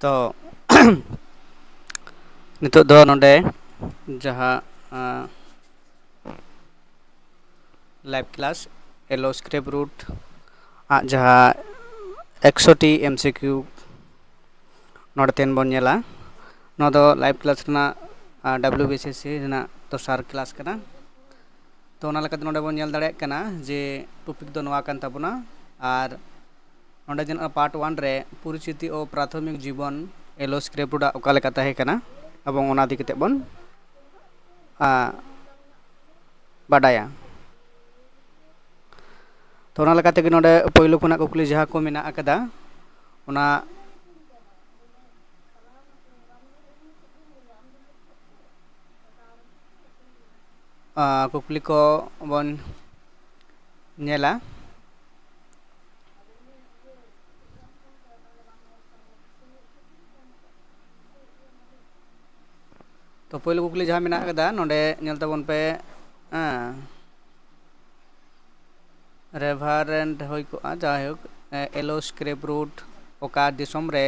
तो नितोग दो नोडे जहाँ लाइव क्लास एलो स्क्रिप्ट रूट जहाँ 100टी MCQ नोडे तेन बन नेला नोदो लाइव क्लास रना WBCC रना दोसार क्लास कना तो ओना लेकाते नोडे बन नेल दाड़ेयाग कना जे टॉपिक दो नोवा कान ताबोना आर नोडे जन पार्ट 1 रे परिचिति और प्राथमिक जीवन एलो स्क्रिप्ट रूट ओका लेका ताहे कना एबं ओना इदि कते बन बाडाया तो ओना लेकाते गे नोडे पहिलो खुना कुकली जहाँ को मेना आकदा ओना कुकली को बन नेला तो पहिलो कुकली जहाँ मेना आकदा नोडे नेल ताबोन पे रेभारेंट होय को जायक एलो स्क्रिप्ट रूट ओका दिसोम रे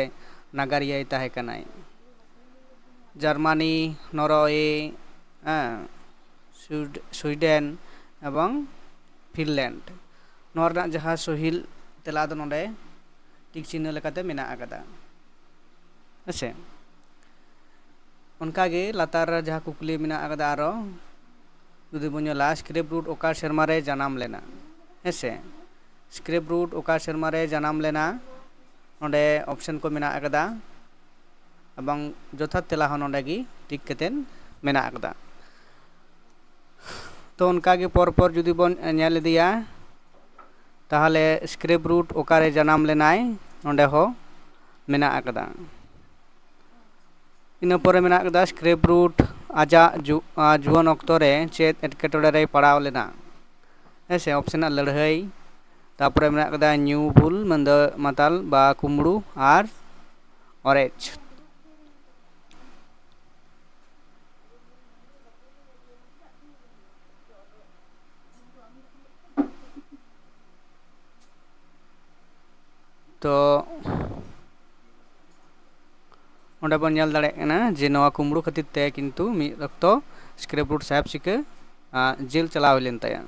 नागारियाई ताहे कनाय जर्मनी नरवे स्वीडन एवं फिनलैंड नोरना जहाँ सहिल तेला दो नोडे टिक चिन्ह लेकाते मेना आकदा हेसे उनकागे लातार जहाँ कुकली मेना आकदा आरो जुदि बन नेला स्क्रिप्ट रूट ओका सेरमा रे जानाम लेना हेसे स्क्रिप्ट रूट ओका सेरमा रे जानाम लेना नोडे ऑप्शन को मेना आकदा एबं जथात तेला हो नोडे गी टिक कतेन मेना आकदा तो उनकागे पर जुदी बन नेल इदिया ताहले स्क्रिप्ट रूट ओकारे जानाम लेनाय नोडे हो मेना आकदा इना परे मेना आकदा स्क्रिप्ट रूट आजा जुआन ऑक्तो रे चेत एटकेटोड़े रे पड़ाव लेना हेसे ऑप्शन लड़ाई तारपरे मेना आकदा न्यू बुल मंद माताल बा कुमड़ू आर ऑरेंज तो ओंडे बन नेल दाड़ेयाग कना जे नवा कुमड़ू खातिर ते किन्तु मिद रक्तो स्क्रिप्ट रूट साहेब सिके जेल चलाव लेन ताया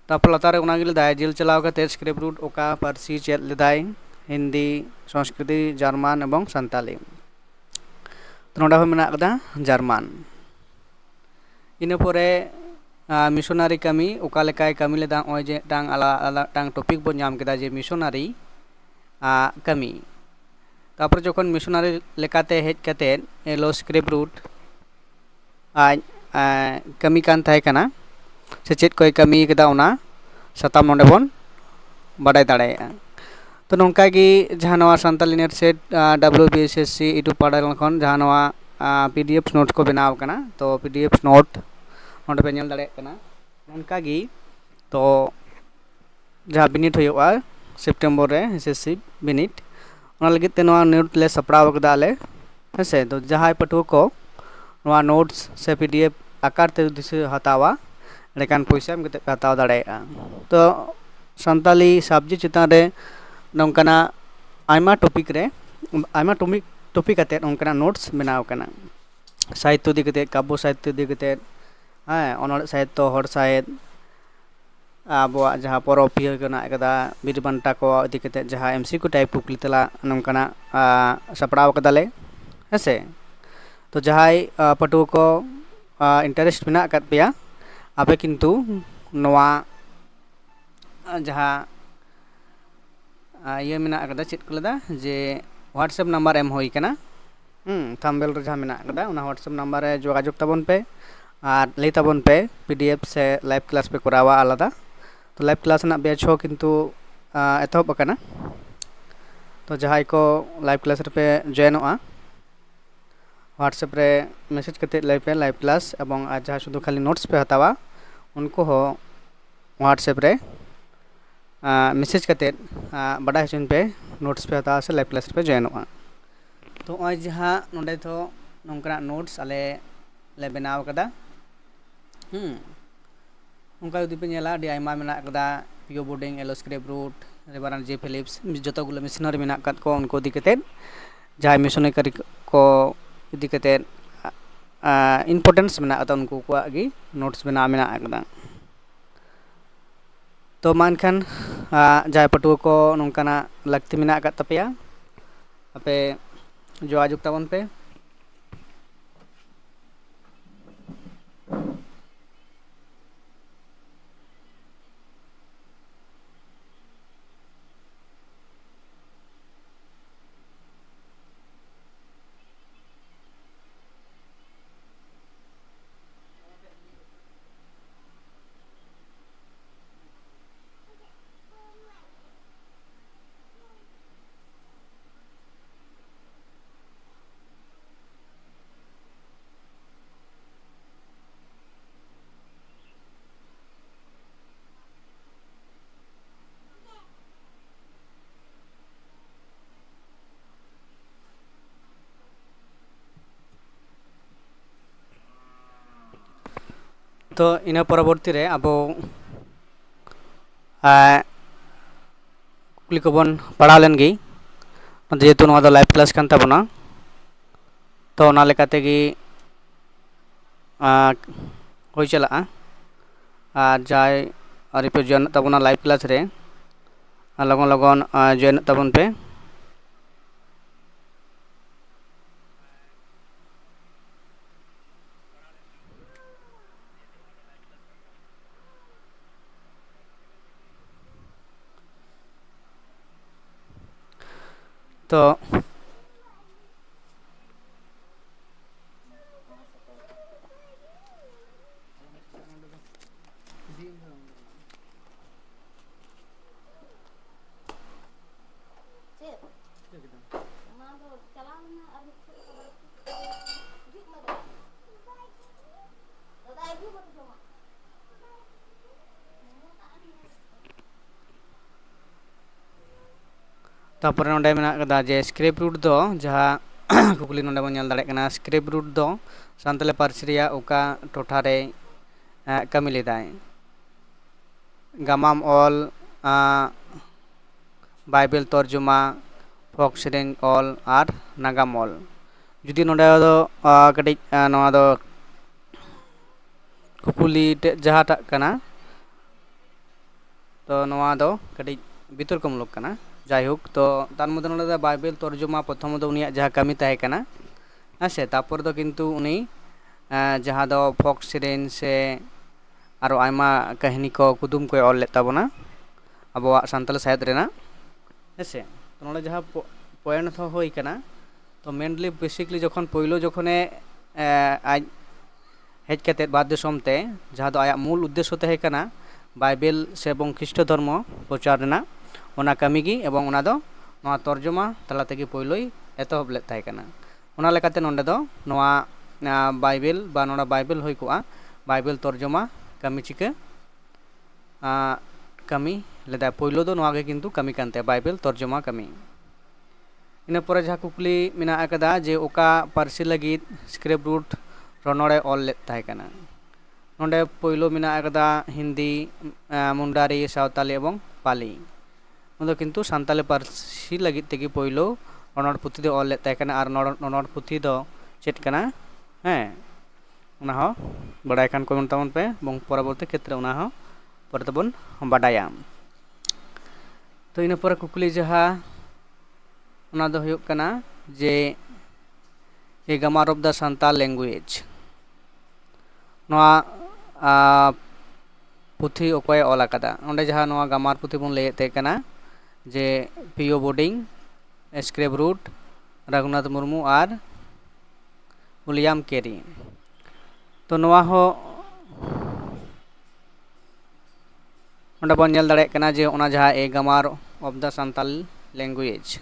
तारपर लातार ओना गे लेदाय जेल चलाव कते स्क्रिप्ट रूट ओका पारसी चेद लेदाय हिंदी संस्कृति जर्मन एवं सान्ताली तो नोडे हो मेना आकदा जर्मन इना परे मिशनारि कामी ओका लेकाय कामी लेदा ओय जे टांग आला टांग टॉपिक बन नाम केदा जे मिशनारि कामी तारपर जखन मिशनारि लेकाते हेज कते एलो स्क्रिप्ट रूट आज कामी कान थाहे कना से चेद कोय कामी केदा ओना सताम नोडे बन बाडाय दाड़ेया तो नोंका गी जहां नवा सान्ताली नेट सेट WBCC यूट्यूब पाड़ाल खन जहां नवा PDF नोट को बनाव कना तो PDF नोट नोडे पे नेल दाड़ेया कना नोंका गी तो जहां बिनिट होयोआ सेप्टेम्बर रे SSC बिनिट ओना लगित ते नवा नोट ले सपड़ाव कदा ले हेसे तो जहां पटुआ को नवा नोट्स से PDF आकार ते दिसे हतावा लेकान पैसा एम कते हताव दाड़ेया तो सान्ताली सब्जेक्ट चितान रे नोंकाना आयमा टॉपिक रे आयमा टॉपिक कते नोंकाना नोट्स बनाव कना साहित्य इदि कते काव्य साहित्य इदि कते अनड़ साहित्य हर साहित्य आबोआ जहाँ परब पिया कना कदा बीर बांटा को इदि कते जहाँ MCQ टाइप कुकली तेला नोंकाना सपड़ाव कदाले हेसे तो जहां पटुआ को इंटरेस्ट मेना कत पेया आपे किन्तु नवा जहाँ ये मेना कदा चेद को लेदा जे व्हाट्सएप नंबर एम होई कना थंबनेल रे जहाँ मेना कदा ओना व्हाट्सएप नंबर रे जोगाजोग ताबन पे और लई ताबन पे PDF से लाइव क्लास पे करावा आलादा तो लाइव क्लास ना बैच हो किन्तु एतहब अकना तो जहां को लाइव क्लास रे पे जॉइनोआ व्हाट्सएप रे मैसेज कते लाइव क्लास एवं जहाँ शुद्ध खाली नोट्स पे हतावा उनको हो व्हाट्सएप रे मैसेज कते बड़ा हचन पे नोट्स पे हतावा से लाइव क्लास पे जॉइनोआ तो ओय जहाँ नोडे तो नोंकना नोट्स आले ले बनाव कदा उनका जुदी पे नेला आयमा मेना कदा पियो बोर्डिंग एलो स्क्रिप्ट रूट রেভারেন্ড জি ফিলিপস যতগুলো মিশনারি মেনাক কাত ko unko ᱤᱫᱤ ᱠᱟᱛᱮᱫ ᱡᱟᱦᱟᱸᱭ ᱢᱤᱥᱚᱱᱟরি ko ᱤᱫᱤ ᱠᱟᱛᱮᱫ ᱤᱢᱯᱚᱨᱴᱮন্ᱥ ᱢᱮᱱᱟᱜ ᱟᱠᱟᱫᱟ ᱩᱱᱠᱩ ᱠᱚᱣᱟᱜ ᱜᱮ ᱱᱳᱴᱥ ᱵᱮᱱᱟᱣ ᱢᱮᱱᱟᱜ ᱟᱠᱟᱫᱟ ᱛᱚ ᱢᱟ ᱮᱱᱠᱷᱟᱱ ᱡᱟᱦᱟᱸᱭ ᱯᱟᱹᱴᱷᱩᱣᱟᱹ ᱠᱚ ᱱᱚᱝᱠᱟᱱᱟᱜ ᱞᱟᱹᱠᱛᱤ ᱢᱮᱱᱟᱜ ᱟᱠᱟᱫ ᱛᱟᱯᱮᱭᱟ ᱟᱯᱮ ᱡᱳᱜᱟᱡᱳᱜᱽ ᱛᱟᱵᱚᱱ ᱯᱮ तो इन परवर्ती रे अब कुकली को बन पढ़ा लेन गी जेहेतु नवा दो लाइव क्लास कान ताबोना तो ओना लेकाते गी होई चला और जाय और पे जॉइन ताबोना लाइव क्लास रे लगन लगन जॉइन ताबोन पे तो तापर नोंडे मेना कदा जे स्क्रिप्ट रूट दो जहाँ कुकली नोंडे बन नेल दाड़े कना स्क्रिप्ट रूट दो सानताली पार्सी रिया ओका टोठा रे कमी लेदाय गामाम ऑल बाइबल तर्जुमा फोक सेरेन ऑल और नागाम ऑल जुदी नोंडे दो कटिज नोआ दो कुकली जहाँ टाक कना तो नोआ दो कटिज बितर को मुलुक कना जायहोक तो तार मध्य नोंडे बाइबल तर्जुमा प्रथम दो उनिया जहाँ कमी ताहे कना हेसे तापर दो किन्तु उनी जहाँ दो फोक सेरेन से आरो आयमा कहानी को कुदुम को ऑल लेता बना अब सानताल साहिद रेना हेसे तो नोंडे जहाँ पॉइंट थो होई कना तो मेनली बेसिकली जखन पहिलो जखने आज हेज कते बाद दिसोमते जहाँ दो आया मूल उद्देश्य ताहे कना बाइबल से एवं ख्रिस्ट धर्म प्रचार रेना ओना कमी गी एवं ओना दो नोआ तर्जुमा तला तेगी पहिलोई एतहब ले ताहे कना ओना लेकाते नोंडे दो नोआ बाइबल बा नोडा बाइबल होई कोआ बाइबल तर्जुमा कमी चिके कमी लेदा पहिलो दो नोआ गे किन्तु कमी कानते बाइबल तर्जुमा कमी इन पर जहाँ कुकली मेना अकदा जे ओका पार्सी लगी स्क्रिप्ट रूट रनोड़े ऑल ले ताहे कना नोंडे पहिलो मेना अकदा हिंदी मुंडारी सावताली एवं पाली उन्दो किन्तु सानताली पार्सी लगी तेगी पहिलो रनोड़ पुथी दो ऑल ले ताहे कना आर रनोड़ पुथी दो चेट कना हैं उना हो बड़ाय खान कमेंट ताबन पे बंग परवर्ती क्षेत्र उना हो पर तबन बाडाया तो इन पर कुकली जहाँ उना दो हुयुग कना जे ए ग्रामर ऑफ द सान्ताल लैंग्वेज नोआ पुथी ओकय ऑल आकादा ओंडे जहाँ नोआ ग्रामर पुथी बन लैते ते कना जे पीओ बोर्डिंग स्क्रिप्ट रूट रघुनाथ मुर्मू और विलियम कैरी तो नोआ हो ओंडे बन नेल दाड़े कना जे ओना जहाँ ए ग्रामर ऑफ द सान्ताल लैंग्वेज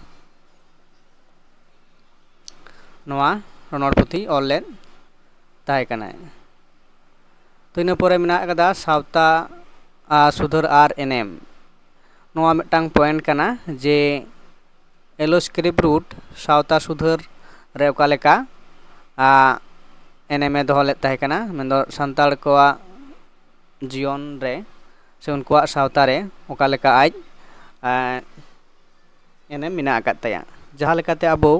नोआ रनोड़ पुथी ऑल ले ताहे कना तो इन पर मेना कदा सावता सुधर आर एनएम नोआ मिटांग पॉइंट कना जे एलो स्क्रिप्ट रूट सावता सुधर रे ओका लेका एनएम ए दोहो ले ताहे कना मेनदो सान्ताड़ कोआ जीवन रे से उनकुआ सावता रे ओका लेका आज एनेम मेना आकाद तया जहाँ लेकाते अबो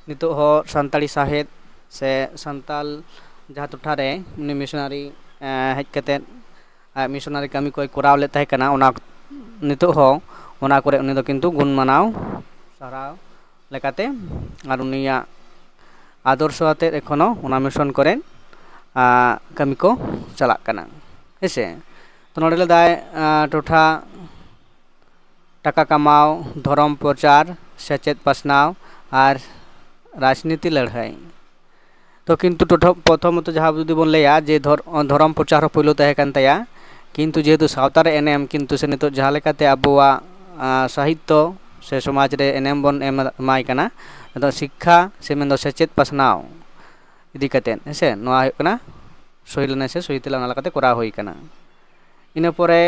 नितो हो सानताली साहेब से सानताल जहाँ टोठारे उनी मिशनारी हेज कते मिशनारी कमी कोई कोराव ले तहे कना ओना नितो हो ओना करे उनी दो किन्तु गुण मानाव साराव लेकाते आर उनिया आदर्श आते एखोनो ओना मिशन करे कमी को चलाक कना हेसे तो नोडे ले दाय टोठा टाका कमाव धर्म प्रचार सेचेत पासनाव और राजनीति लड़ाई तो किन्तु टोठा प्रथमत जहाँ जुदी बन लैया जे धर्म प्रचार हो पहिलो तहे कान तया किन्तु जेहेतु सावतार एनेम किन्तु से नितो जहाँ लेकाते आबोआ साहित्य से समाज रे एनेम बन एमाय कना तो शिक्षा से मेन सेचेत पासनाव इदी कतेन हेसे नोआ हुयुग कना सही लेना से सही तेला लकाते कोरा हुई कना इना परे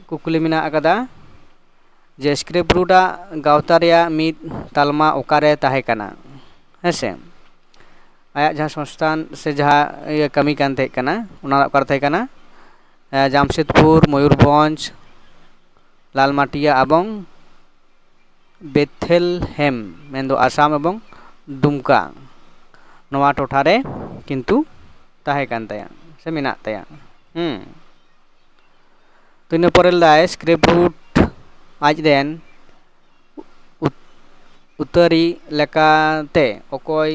कुकुली मेना आकादा जे स्क्रिप्ट रूटा गावता रेया मिद तालमा ओकारे ताहे कना हेसे आया जहाँ संस्थान से जहाँ ये कमी कान थे कना उना ओकार थे कना जामशेदपुर मयूरभंज लालमाटिया एवं बेथेलहेम मेन दो आसाम एवं दुमका नोआ टोठारे किन्तु ताहे कान तया से मेना तया तो इन परे लाय स्क्रिप्ट रूट आज देन उतरी लेकाते ओकोय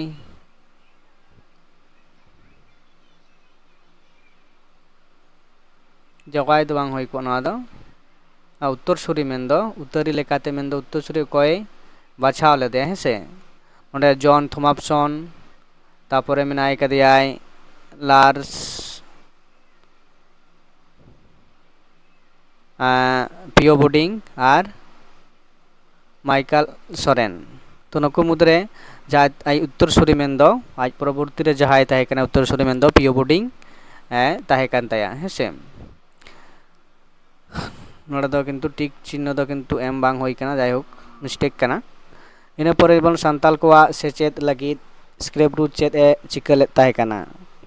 जगाय दो बांग होय को नोआ दो उत्तर सुरी मेन दो उतरी लेकाते मेन दो उत्तर सुरी कोय बाछाव लेदे हेसे ओंडे जॉन थॉमसन तापरे मेनाय कदियाय लार्स पियो बोर्डिंग और माइकल सोरेन तो नुकु मुद्रे जहाँ आई उत्तर सुरी मेन दो आज परवर्ती रे जहाँ ताहे कना उत्तर सुरी मेन दो पियो बोर्डिंग ताहे कान तया हेसे नोडे दो किन्तु टिक चिन्ह दो किन्तु एम बांग होई कना जायहोक मिस्टेक कना इना परे बन सान्ताल कोआ सेचेत लगित स्क्रिप्ट रूट चेत ए चिकले ताहे कना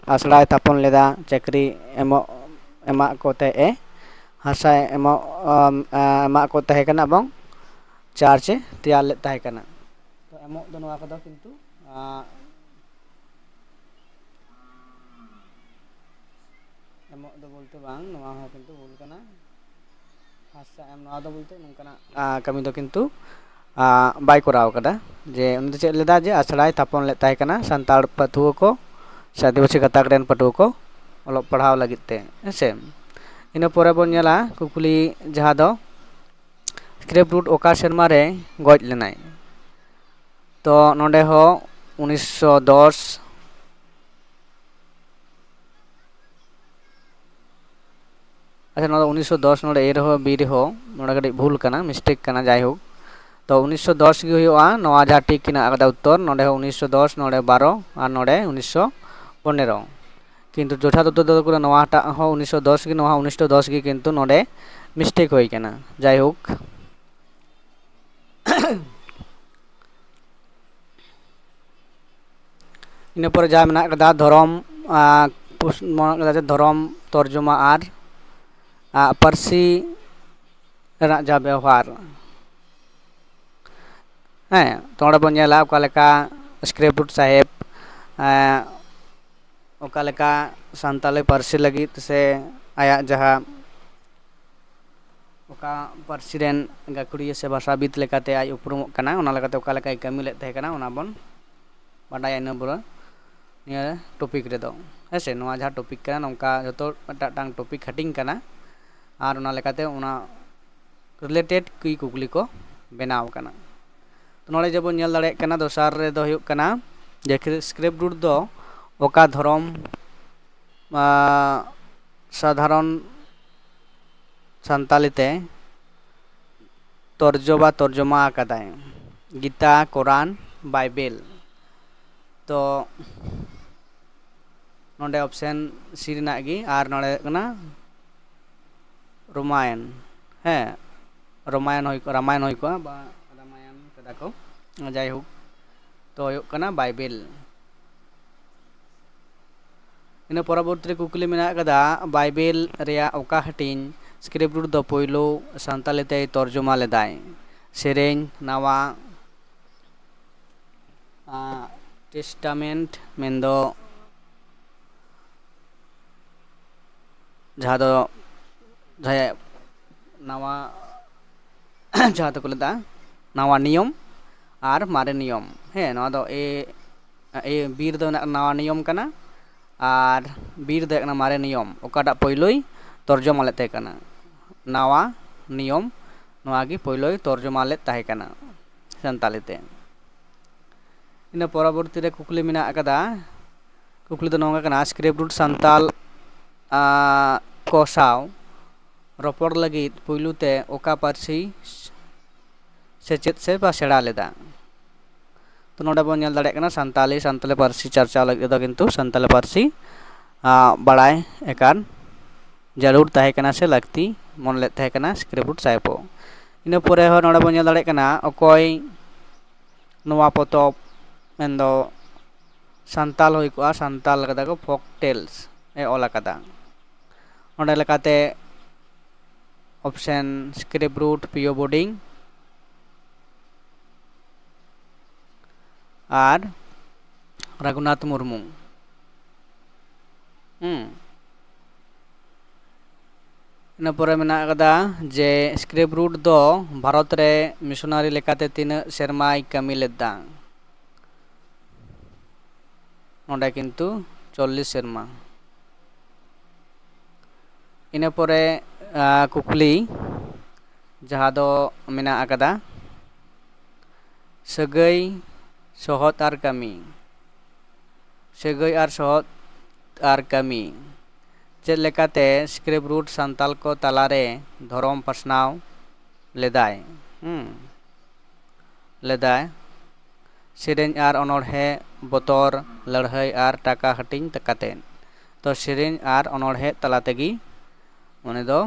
आसड़ाय थापन लेदा चक्री एमा कोते ए हासा एमा को ताहे कना एवं चार्ज तैयार ले ताहे कना तो एमो दो नोआ कदो किन्तु एमो दो बोलते बांग नोआ हो किन्तु बोल कना हासा एम नोआ दो बोलते नोंकना कमी दो किन्तु बाय कोराव कदा जे उन दो चेद लेदा जे आसड़ाय थापन ले ताहे कना सान्ताल पटुआ को से आदिवासी गाताक रेन पटुआ को ऑलोग पढ़ाव लागित ते हेसे इन परे बन नेला कुकुली जहाँ दो स्क्रिप्ट रूट ओका सेरमा रे गज लेनाय तो नोडे हो 1910 अच्छा नोडे 1910 नोडे ए रहो बी रहो नोडे कड़ी भूल कना मिस्टेक कना जायहोक तो 1910 गे हुआ नोआ जहाँ ठीक किना आकादा उत्तर नोडे हो 1910 नोडे 12 और नोडे 1915 किन्तु जथात उत्तर दो कुरा नोआटा हो 1910 गे नोआ 1910 गे किन्तु नोडे मिस्टेक होई कना जायहोक इन पर जहाँ मेना कदा धर्म धर्म तर्जुमा और पारसी जा व्यवहार हाँ तो बन नेला ओकालेका स्क्रिप्ट रूट साहेब ओकालेका सान्ताली पारसी लगित से आया जहाँ ओका पारसी रेन गाखुड़िया से भाषाविद लेकाते आज उपरुमोग कना ओना लेकाते ओकालेकाय कमी लेद तहे कना ओना बन बाडाया इन बुरा निया टॉपिक रे दो हेसे नोआ जहाँ टॉपिक कना नोंका जतो टाटांग टॉपिक हटिंग कना और ओना लेकाते ओना रिलेटेड की कुकली को बनाव कना तो नोडे जब नेल दाड़े कना दोसार रे दो हुयुग कना जे स्क्रिप्ट रूट दो ओका धर्म साधारण सान्तालीते तर्जमा आकादाय गीता कुरान बाइबल तो नोडे ऑप्शन सी रेनाग गी और नोडे कना रामायण है रामायण होय को बा रामायण कदा को जायहोक तो हुयुग कना बाइबल इन परवर्ती कुकली मेना कदा बाइबल रेया ओका हटिंग स्क्रिप्ट रूट दो पोइलो सान्तालीते तर्जुमा लेदाय ᱥᱮᱨᱮᱧ ᱱᱟᱣᱟ ᱴᱮᱥᱴᱟᱢᱮᱱᱴ ᱢᱮᱱᱫᱚ ᱡᱟᱦᱟᱸ ᱫᱚ ᱡᱟᱦᱟᱸᱭᱟᱜ ᱱᱟᱣᱟ ᱡᱟᱦᱟᱸ ᱫᱚᱠᱚ ᱞᱟᱹᱭᱫᱟ ᱱᱟᱣᱟ ᱱᱤᱭᱚᱢ ᱟᱨ ᱢᱟᱨᱮ ᱱᱤᱭᱚᱢ ᱦᱮᱸ ᱱᱚᱣᱟ ᱫᱚ ᱵᱤ ᱨᱮᱫᱚ ᱱᱟᱣᱟ ᱱᱤᱭᱚᱢ ᱠᱟᱱᱟ ᱟᱨ ᱵᱤ ᱨᱮᱫᱚ ᱦᱩᱭᱩᱜ ᱠᱟᱱᱟ ᱢᱟᱨᱮ ᱱᱤᱭᱚᱢ ᱚᱠᱟᱴᱟᱜ ᱯᱳᱭᱞᱳᱭ ᱛᱚᱨᱡᱚᱢᱟ ᱞᱮᱫ ᱛᱟᱦᱮᱸ ᱠᱟᱱᱟ ᱱᱟᱣᱟ ᱱᱤᱭᱚᱢ ᱱᱚᱣᱟ ᱜᱮ ᱯᱳᱭᱞᱳᱭ ᱛᱚᱨᱡᱚᱢᱟ ᱞᱮᱫ ᱛᱟᱦᱮᱸ ᱠᱟᱱᱟ ᱥᱟᱱᱛᱟᱞᱤ ᱛᱮ ᱤᱱᱟᱹ ᱯᱚᱨᱚᱵᱚᱨᱛᱤ ᱨᱮ ᱠᱩᱠᱞᱤ ᱢᱮᱱᱟᱜ ᱟᱠᱟᱫᱟ ᱠᱩᱠᱞᱤ ᱫᱚ ᱱᱚᱝᱠᱟ ᱠᱟᱱᱟ ᱥᱠᱨᱤᱯᱴ ᱨᱩᱴ ᱥᱟᱱᱛᱟᱞ ᱠᱚ ᱥᱟᱶ ᱨᱚᱯᱚᱲ ᱞᱟᱹᱜᱤᱫ ᱯᱩᱭᱞᱩ ᱛᱮ ᱚᱠᱟ ᱯᱟᱹᱨᱥᱤ ᱥᱮᱪᱮᱫ ᱥᱮ ᱵᱟ ᱥᱮᱬᱟ ᱞᱮᱫᱟ ᱛᱚ ᱱᱚᱰᱮ ᱵᱚᱱ ᱧᱮᱞ ᱫᱟᱲᱮᱭᱟᱜ ᱠᱟᱱᱟ ᱥᱟᱱᱛᱟᱞᱤ ᱯᱟᱹᱨᱥᱤ ᱪᱟᱨᱪᱟᱣ ᱞᱟᱹᱜᱤᱫ ᱫᱚ ᱠᱤᱱᱛᱩ ᱥᱟᱱᱛᱟᱞᱤ ᱯᱟᱹᱨᱥᱤ ᱵᱟᱲᱟᱭ ᱮᱠᱟᱱ ᱡᱟᱹᱨᱩᱲ ᱛᱟᱦᱮᱸ ᱠᱟᱱᱟ ᱥᱮ ᱞᱟᱹᱠᱛᱤ ᱢᱚᱱ ᱞᱮᱫ ᱛᱟᱦᱮᱸ ᱠᱟᱱᱟ ᱥᱠᱨᱤᱯᱴ ᱨᱩᱴ ᱥᱟহেᱵᱽ ᱤᱱᱟᱹ ᱯᱚᱨᱮ ᱦᱚᱸ ᱱᱚᱰᱮ ᱵᱚᱱ ᱧᱮᱞ ᱫᱟᱲᱮᱭᱟᱜ ᱠᱟᱱᱟ ᱚᱠᱚᱭ ᱱᱚᱣᱟ ᱯᱚᱛᱚᱵ ᱢᱮᱱᱫᱚ ᱥᱟᱱᱛᱟᱞ ᱦᱩᱭ ᱠᱚᱜᱼᱟ ᱥᱟᱱᱛᱟᱞ ᱠᱟᱫᱟ ᱠᱚ ᱯᱷᱳᱠ ᱴᱮᱞᱥ ᱚᱞ ᱟᱠᱟᱫᱟ ᱚᱸᱰᱮ ᱞᱮᱠᱟᱛᱮ ᱚᱯᱥᱮᱱ ᱥᱠᱨᱤᱯᱴ ᱨᱩᱴ ᱯᱤᱭᱳ ᱵᱳᱰᱤᱝ ᱟᱨ ᱨᱟᱹᱜᱷᱩᱱᱟᱛᱷ ᱢᱩᱨᱢᱩ ᱤᱱᱟᱹ ᱯᱚᱨᱮ ᱢᱮᱱᱟᱜ ᱟᱠᱟᱫᱟ ᱡᱮ ᱥᱠᱨᱤᱯᱴ ᱨᱩᱴ ᱫᱚ ᱵᱷᱟᱨᱚᱛ ᱨᱮ ᱢᱤᱥᱚᱱᱟᱨᱤ ᱞᱮᱠᱟᱛᱮ ᱛᱤᱱᱟᱹᱜ ᱥᱮᱨᱢᱟᱭ ᱠᱟᱹᱢᱤ ᱞᱮᱫᱟ ᱱᱚᱰᱮ ᱠᱤᱱᱛᱩ 40 ᱥᱮᱨᱢᱟ ᱤᱱᱟᱹ ᱯᱚᱨᱮ ᱠᱩᱠᱞᱤ ᱡᱟᱦᱟᱸ ᱫᱚ ᱢᱮᱱᱟᱜ ᱟᱠᱟᱫᱟ ᱥᱟᱹᱜᱟᱹᱭ ᱥᱚᱦᱚᱫ ᱟᱨ ᱠᱟᱹᱢᱤ ᱥᱟᱹᱜᱟᱹᱭ ᱟᱨ ᱥᱚᱦᱚᱫ ᱟᱨ ᱠᱟᱹᱢᱤ ᱪᱮᱫ ᱞᱮᱠᱟᱛᱮ ᱥᱠᱨᱤᱯᱴ ᱨᱩᱴ ᱥᱟᱱᱛᱟᱞ ᱠᱚ ᱛᱟᱞᱟᱨᱮ ᱫᱷᱚᱨᱚᱢ ᱯᱟᱥᱱᱟᱣ ᱞᱮᱫᱟᱭ ᱥᱮᱨᱮᱧ ᱟᱨ ᱚᱱᱚᱬᱦᱮ ᱵᱚᱛᱚᱨ ᱞᱟᱹᱲᱦᱟᱹᱭ ᱟᱨ ᱴᱟᱠᱟ ᱦᱟᱹᱴᱤᱧ ᱠᱟᱛᱮᱫ ᱛᱚ ᱥᱮᱨᱮᱧ ᱟᱨ ᱚᱱᱚᱬᱦᱮ ᱛᱟᱞᱟ ᱛᱮᱜᱮ ᱩᱱᱤ ᱫᱚ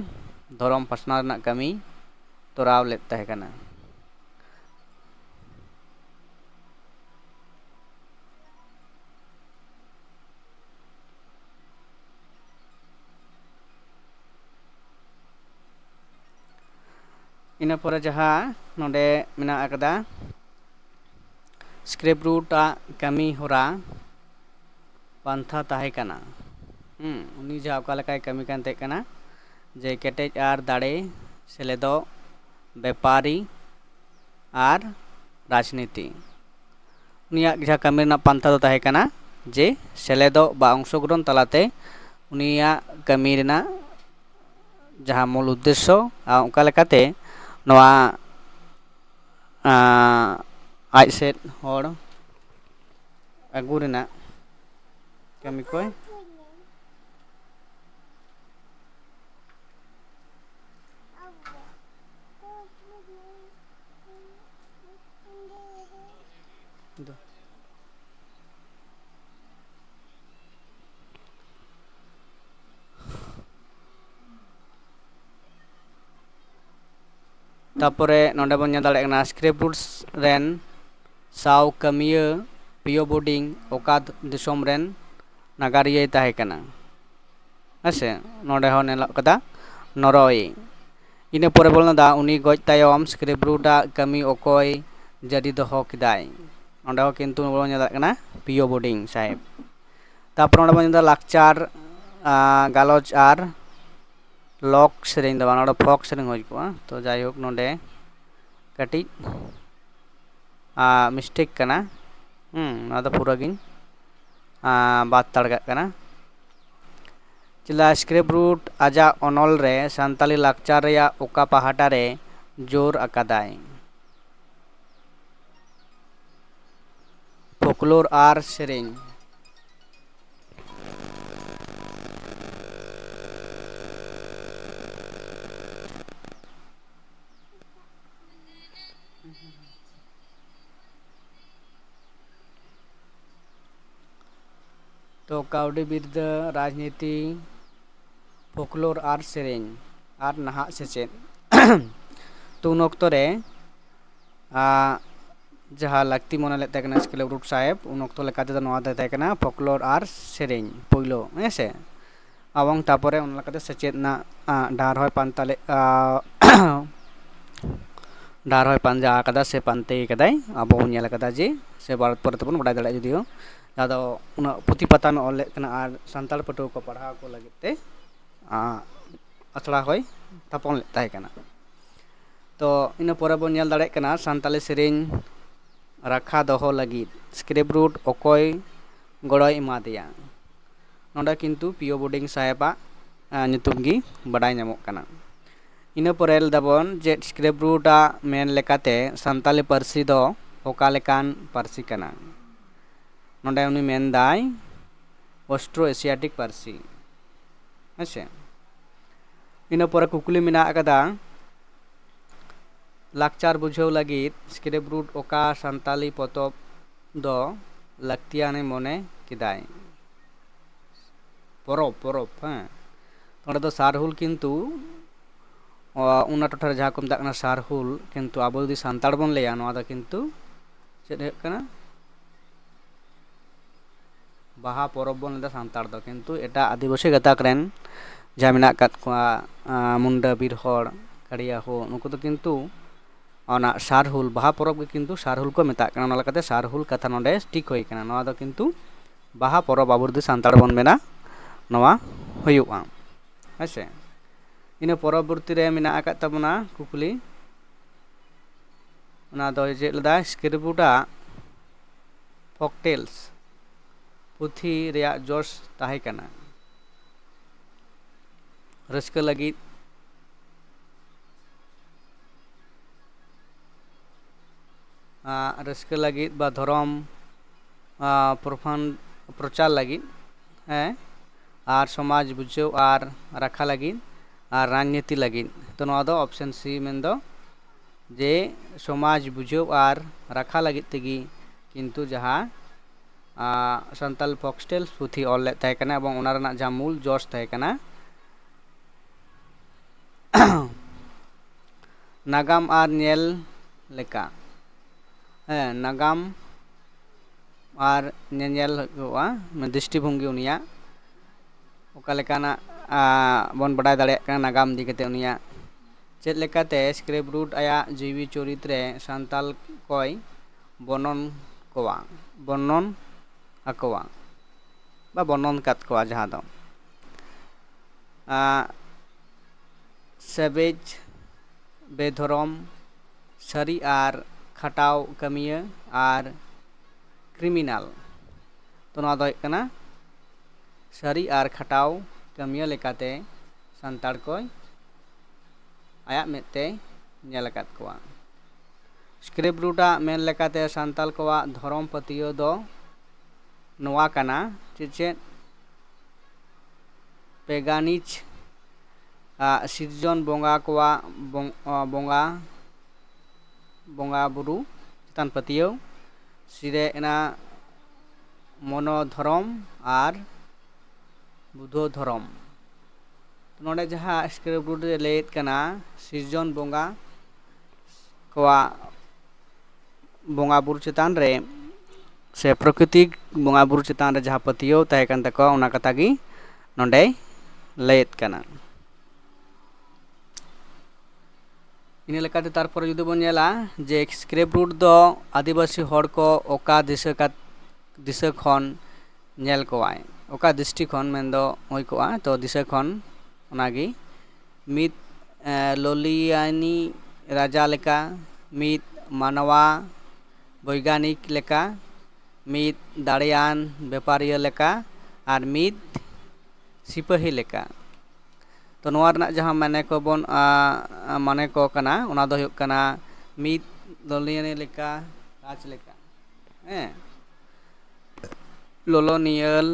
ᱫᱷᱚᱨᱚᱢ ᱯᱟᱥᱱᱟᱣ ᱨᱮᱱᱟᱜ ᱠᱟᱹᱢᱤ ᱛᱚᱨᱟᱣ ᱞᱮᱫ ᱛᱟᱦᱮᱸ ᱠᱟᱱᱟ ᱤᱱᱟᱹ ᱯᱚᱨᱮ ᱡᱟᱦᱟᱸ ᱱᱚᱰᱮ ᱢᱮᱱᱟᱜ ᱟᱠᱟᱫᱟ ᱥᱠᱨᱤᱯᱴ ᱨᱩᱴ ᱟᱜ ᱠᱟᱹᱢᱤ ᱦᱚᱨᱟ ᱯᱟᱱᱛᱷᱟ ᱛᱟᱦᱮᱸ ᱠᱟᱱᱟ ᱩᱱᱤ ᱡᱟᱦᱟᱸ ᱚᱠᱟ ᱞᱮᱠᱟᱭ ᱠᱟᱹᱢᱤ ᱠᱟᱱ ᱛᱟᱦᱮᱸ ᱠᱟᱱᱟ ᱡᱮ ᱠᱮᱴᱮᱡ ᱟᱨ ᱫᱟᱲᱮ ᱥᱮᱞᱮᱫᱚᱜ ᱵᱮᱯᱟᱨᱤ ᱟᱨ ᱨᱟᱡᱽᱱᱤᱛᱤ ᱩᱱᱤᱭᱟᱜ ᱡᱟᱦᱟᱸ ᱠᱟᱹᱢᱤ ᱨᱮᱱᱟᱜ ᱯᱟᱱᱛᱷᱟ ᱫᱚ ᱛᱟᱦᱮᱸ ᱠᱟᱱᱟ ᱡᱮ ᱥᱮᱞᱮᱫᱚᱜ ᱵᱟ ᱚᱝশগ্রহণ ᱛᱟᱞᱟᱛᱮ ᱩᱱᱤᱭᱟᱜ ᱠᱟᱹᱢᱤ ᱨᱮᱱᱟᱜ ᱡᱟᱦᱟᱸ ᱢᱩᱞ ᱩᱫᱽᱫᱮᱥᱥᱚ ᱚᱱᱠᱟ ᱞᱮᱠᱟᱛᱮ ᱱᱚᱣᱟ ᱟᱡ ᱥᱮᱫ ᱦᱚᱲ ᱟᱹᱜᱩ ᱨᱮᱱᱟᱜ ᱠᱟᱹᱢᱤ ᱠᱚᱭ ᱛᱟᱨᱯᱚᱨᱮ ᱱᱚᱰᱮ ᱵᱚᱱ ᱧᱮᱞ ᱫᱟᱲᱮᱭᱟᱜ ᱠᱟᱱᱟ ᱥᱠᱨᱤᱯᱴ ᱨᱩᱴ ᱨᱮᱱ ᱥᱟᱶ ᱠᱟᱹᱢᱤᱭᱟᱹ ᱯᱤᱭᱳ ᱵᱳᱰᱤᱝ ᱚᱠᱟ ᱫᱤᱥᱚᱢ ᱨᱮᱱ ᱱᱟᱜᱟᱨᱤᱭᱟᱹᱭ ᱛᱟᱦᱮᱸ ᱠᱟᱱᱟ ᱦᱮᱸᱥᱮ ᱱᱚᱰᱮ ᱦᱚᱸ ᱧᱮᱞᱚᱜ ᱠᱟᱫᱟ ᱱᱚᱨᱳᱭᱮ ᱤᱱᱟᱹ ᱯᱚᱨᱮ ᱵᱚᱱ ᱞᱟᱹᱭᱫᱟ ᱩᱱᱤ ᱜᱚᱡ ᱛᱟᱭᱚᱢ ᱥᱠᱨᱤᱯᱴ ᱨᱩᱴ ᱟᱜ ᱠᱟᱹᱢᱤ ᱚᱠᱚᱭ ᱡᱟᱹᱨᱤ ᱫᱚᱦᱚ ᱠᱮᱫᱟᱭ ᱱᱚᱰᱮ ᱦᱚᱸ ᱠᱤᱱᱛᱩ ᱵᱚᱱ ᱧᱮᱞ ᱫᱟᱲᱮᱭᱟᱜ ᱠᱟᱱᱟ ᱯᱤᱭᱳ ᱵᱳᱰᱤᱝ ᱥᱟহেᱵᱽ ᱛᱟᱨᱯᱚᱨ ᱱᱚᱰᱮ ᱵᱚᱱ ᱧᱮᱞ ᱫᱟ ᱞᱟᱠᱪᱟᱨ ᱜᱟᱞᱚᱪ ᱟᱨ ᱞᱚᱠ ᱥᱮᱨᱮᱧ ᱫᱚ ᱵᱟᱝ ᱱᱚᱰᱮ ᱯᱷᱚᱠ ᱥᱮᱨᱮᱧ ᱦᱩᱭ ᱠᱚᱜᱼᱟ ᱛᱚ ᱡᱟᱭᱦᱳᱠ ᱱᱚᱰᱮ ᱠᱟᱹᱴᱤᱡ ᱢᱤᱥᱴᱮᱠ ᱠᱟᱱᱟ ᱱᱚᱣᱟ ᱫᱚ ᱯᱩᱨᱟᱹ ᱜᱤᱧ ᱵᱟᱫ ᱛᱟᱲ ᱠᱟᱜ ᱠᱟᱱᱟ ᱪᱮᱫᱟᱜ ᱥᱠᱨᱤᱯᱴ ᱨᱩᱴ ᱟᱡᱟᱜ ᱚᱱᱚᱞ ᱨᱮ ᱥᱟᱱᱛᱟᱞᱤ ᱞᱟᱠᱪᱟᱨ ᱨᱮᱭᱟᱜ ᱚᱠᱟ ᱯᱟᱦᱴᱟ ᱨᱮ ᱡᱳᱨ ᱟᱠᱟᱫᱟᱭ ᱯᱷᱳᱠᱞᱳᱨ ᱟᱨ ᱥᱮᱨᱮᱧ तो काउडी बिरदा राजनीति फोकलोर आर सेरें आर नहा सेचेद तो उन ऑक्टो रे जहाँ लगती मन लेते हैं स्क्रिप्ट रूट साहेब उन ऑक्टो लेकाते तो नवा देते हैं फोकलोर आर सेरें पोइलो ऐसे अवंग तापरे उन लेकाते सेचेद ना डार होय पांताले डार हय पांजा आकादा से पांते कदाय अब बन नेल कदा जे से भारत पर तबन बडाय दाड़े जुदियो जहाँ दो उना पुथि पता में ऑल कना आर संताल पटो को पढ़ा को लगित ते असड़ा हय थापन ले ताहे कना तो इन पर बन नेल दाड़े कना संताली सेरेñ राखा दोहो लगित स्क्रिप्ट रूट अकय गड़ोय एमा देया नोंडा किन्तु पीओ बोर्डिंग साहेबा नितुम गी बडाय नामोग कना इन परेल दाबन जे स्क्रिप्ट रूटा मेन लेकाते संताली पारसी दो ओका लेकान पारसी कना नोंडे उनी मेन दाय ऑस्ट्रो एशियाटिक पारसी हेसे इन पर कुकुली मेना अकदा लाकचार बुझाव लगित स्क्रिप्ट रूट ओका संताली पतब दो लक्तियाने मने किदाय परब परब हाँ नोंडे दो सारहुल किन्तु उना टोठा जहाँ को मता सारहुल किन्तु आबो जुदी सान्ताड़ बन लैया नोआ दो किन्तु चेद हुयुग कना बाहा परब बन लेदा सान्ताड़ दो किन्तु एटा आदिवासी गाताक रेन जहाँ मेना कात कोआ मुंडा बीर हड़ कड़िया हो नुकु दो किन्तु ओना सारहुल बाहा परब के किन्तु सारहुल को मेता कना ओना लेकाते सारहुल कथा नोंडे स्टिक होय कना नोआ दो किन्तु बाहा परब आबो जुदी सान्ताड़ बन मेना नोआ हुयुगा हेसे इन परवर्ती रे मेना आकात ताबोना कुकली ओना दो जे लदा स्क्रिप्ट रूटा फॉकटेल्स पुथी रेया जोश ताहे कना रस्का लगित रस्का लगित बा धरम प्रचार लगित आर समाज बुझाव आर राखा लगित आर राजनीति लगित तो नोआ दो ऑप्शन सी मेन दो जे समाज बुझाव आर राखा लगित तेगी किन्तु जहाँ संताल फॉक्सटेल्स पुथी ऑल ले ताहे कना एबं ओना रना जहाँ मूल जोश ताहे कना नागाम आर नेल लेका नागाम आर नेल हुआ दृष्टिभंगी उनिया ओका लेकाना बन बडाय दाड़े कना नागाम दी कते उनिया चेद लेकाते स्क्रिप्ट रूट आया जीवी चरित रे संताल कोय वर्णन आकोवा बा वर्णन कात कोवा जहाँ दो सेवेज बेधरम सारी आर खटाव कमिया आर क्रिमिनल तो नोआ दो हुयुग कना सारी आर खटाव कमिया लेकाते संताड़ कोय आया मेते नेल आकाद कोवा स्क्रिप्ट रूटा मेन लेकाते संताल कोवा धरम पतियो दो नोआ कना चेद पेगानिज सिरजन बोंगा कोवा बोंगा बुरु चितान पतियो सिरे एना मनो धरम आर बुद्धो धरम नोडे जहाँ स्क्रिप्ट रूट रे लेत कना सिरजन बोंगा कोवा बोंगा बुरु चितान रे से प्राकृतिक बोंगा बुरु चितान रे जहाँ पतियो ताहे कान ताकोवा ओना कथा गी नोडे लेत कना इन लेकाते तारपर जुदी बन नेला जे स्क्रिप्ट रूट दो आदिवासी हड़ को ओका दिशा खन नेल कोवाय ओका दृष्टि खन मेन दो होय कोआ तो दिशा खन ओनागी मित लोलियानी राजा लेका मित मानवा वैज्ञानिक लेका मित दाड़ियान व्यापारिया लेका आर मित सिपाही लेका तो नोआ रना जहाँ माने को बन माने को कना ओना दो हुयुग कना मित लोलियानी लेका राज लेका लोलोनियल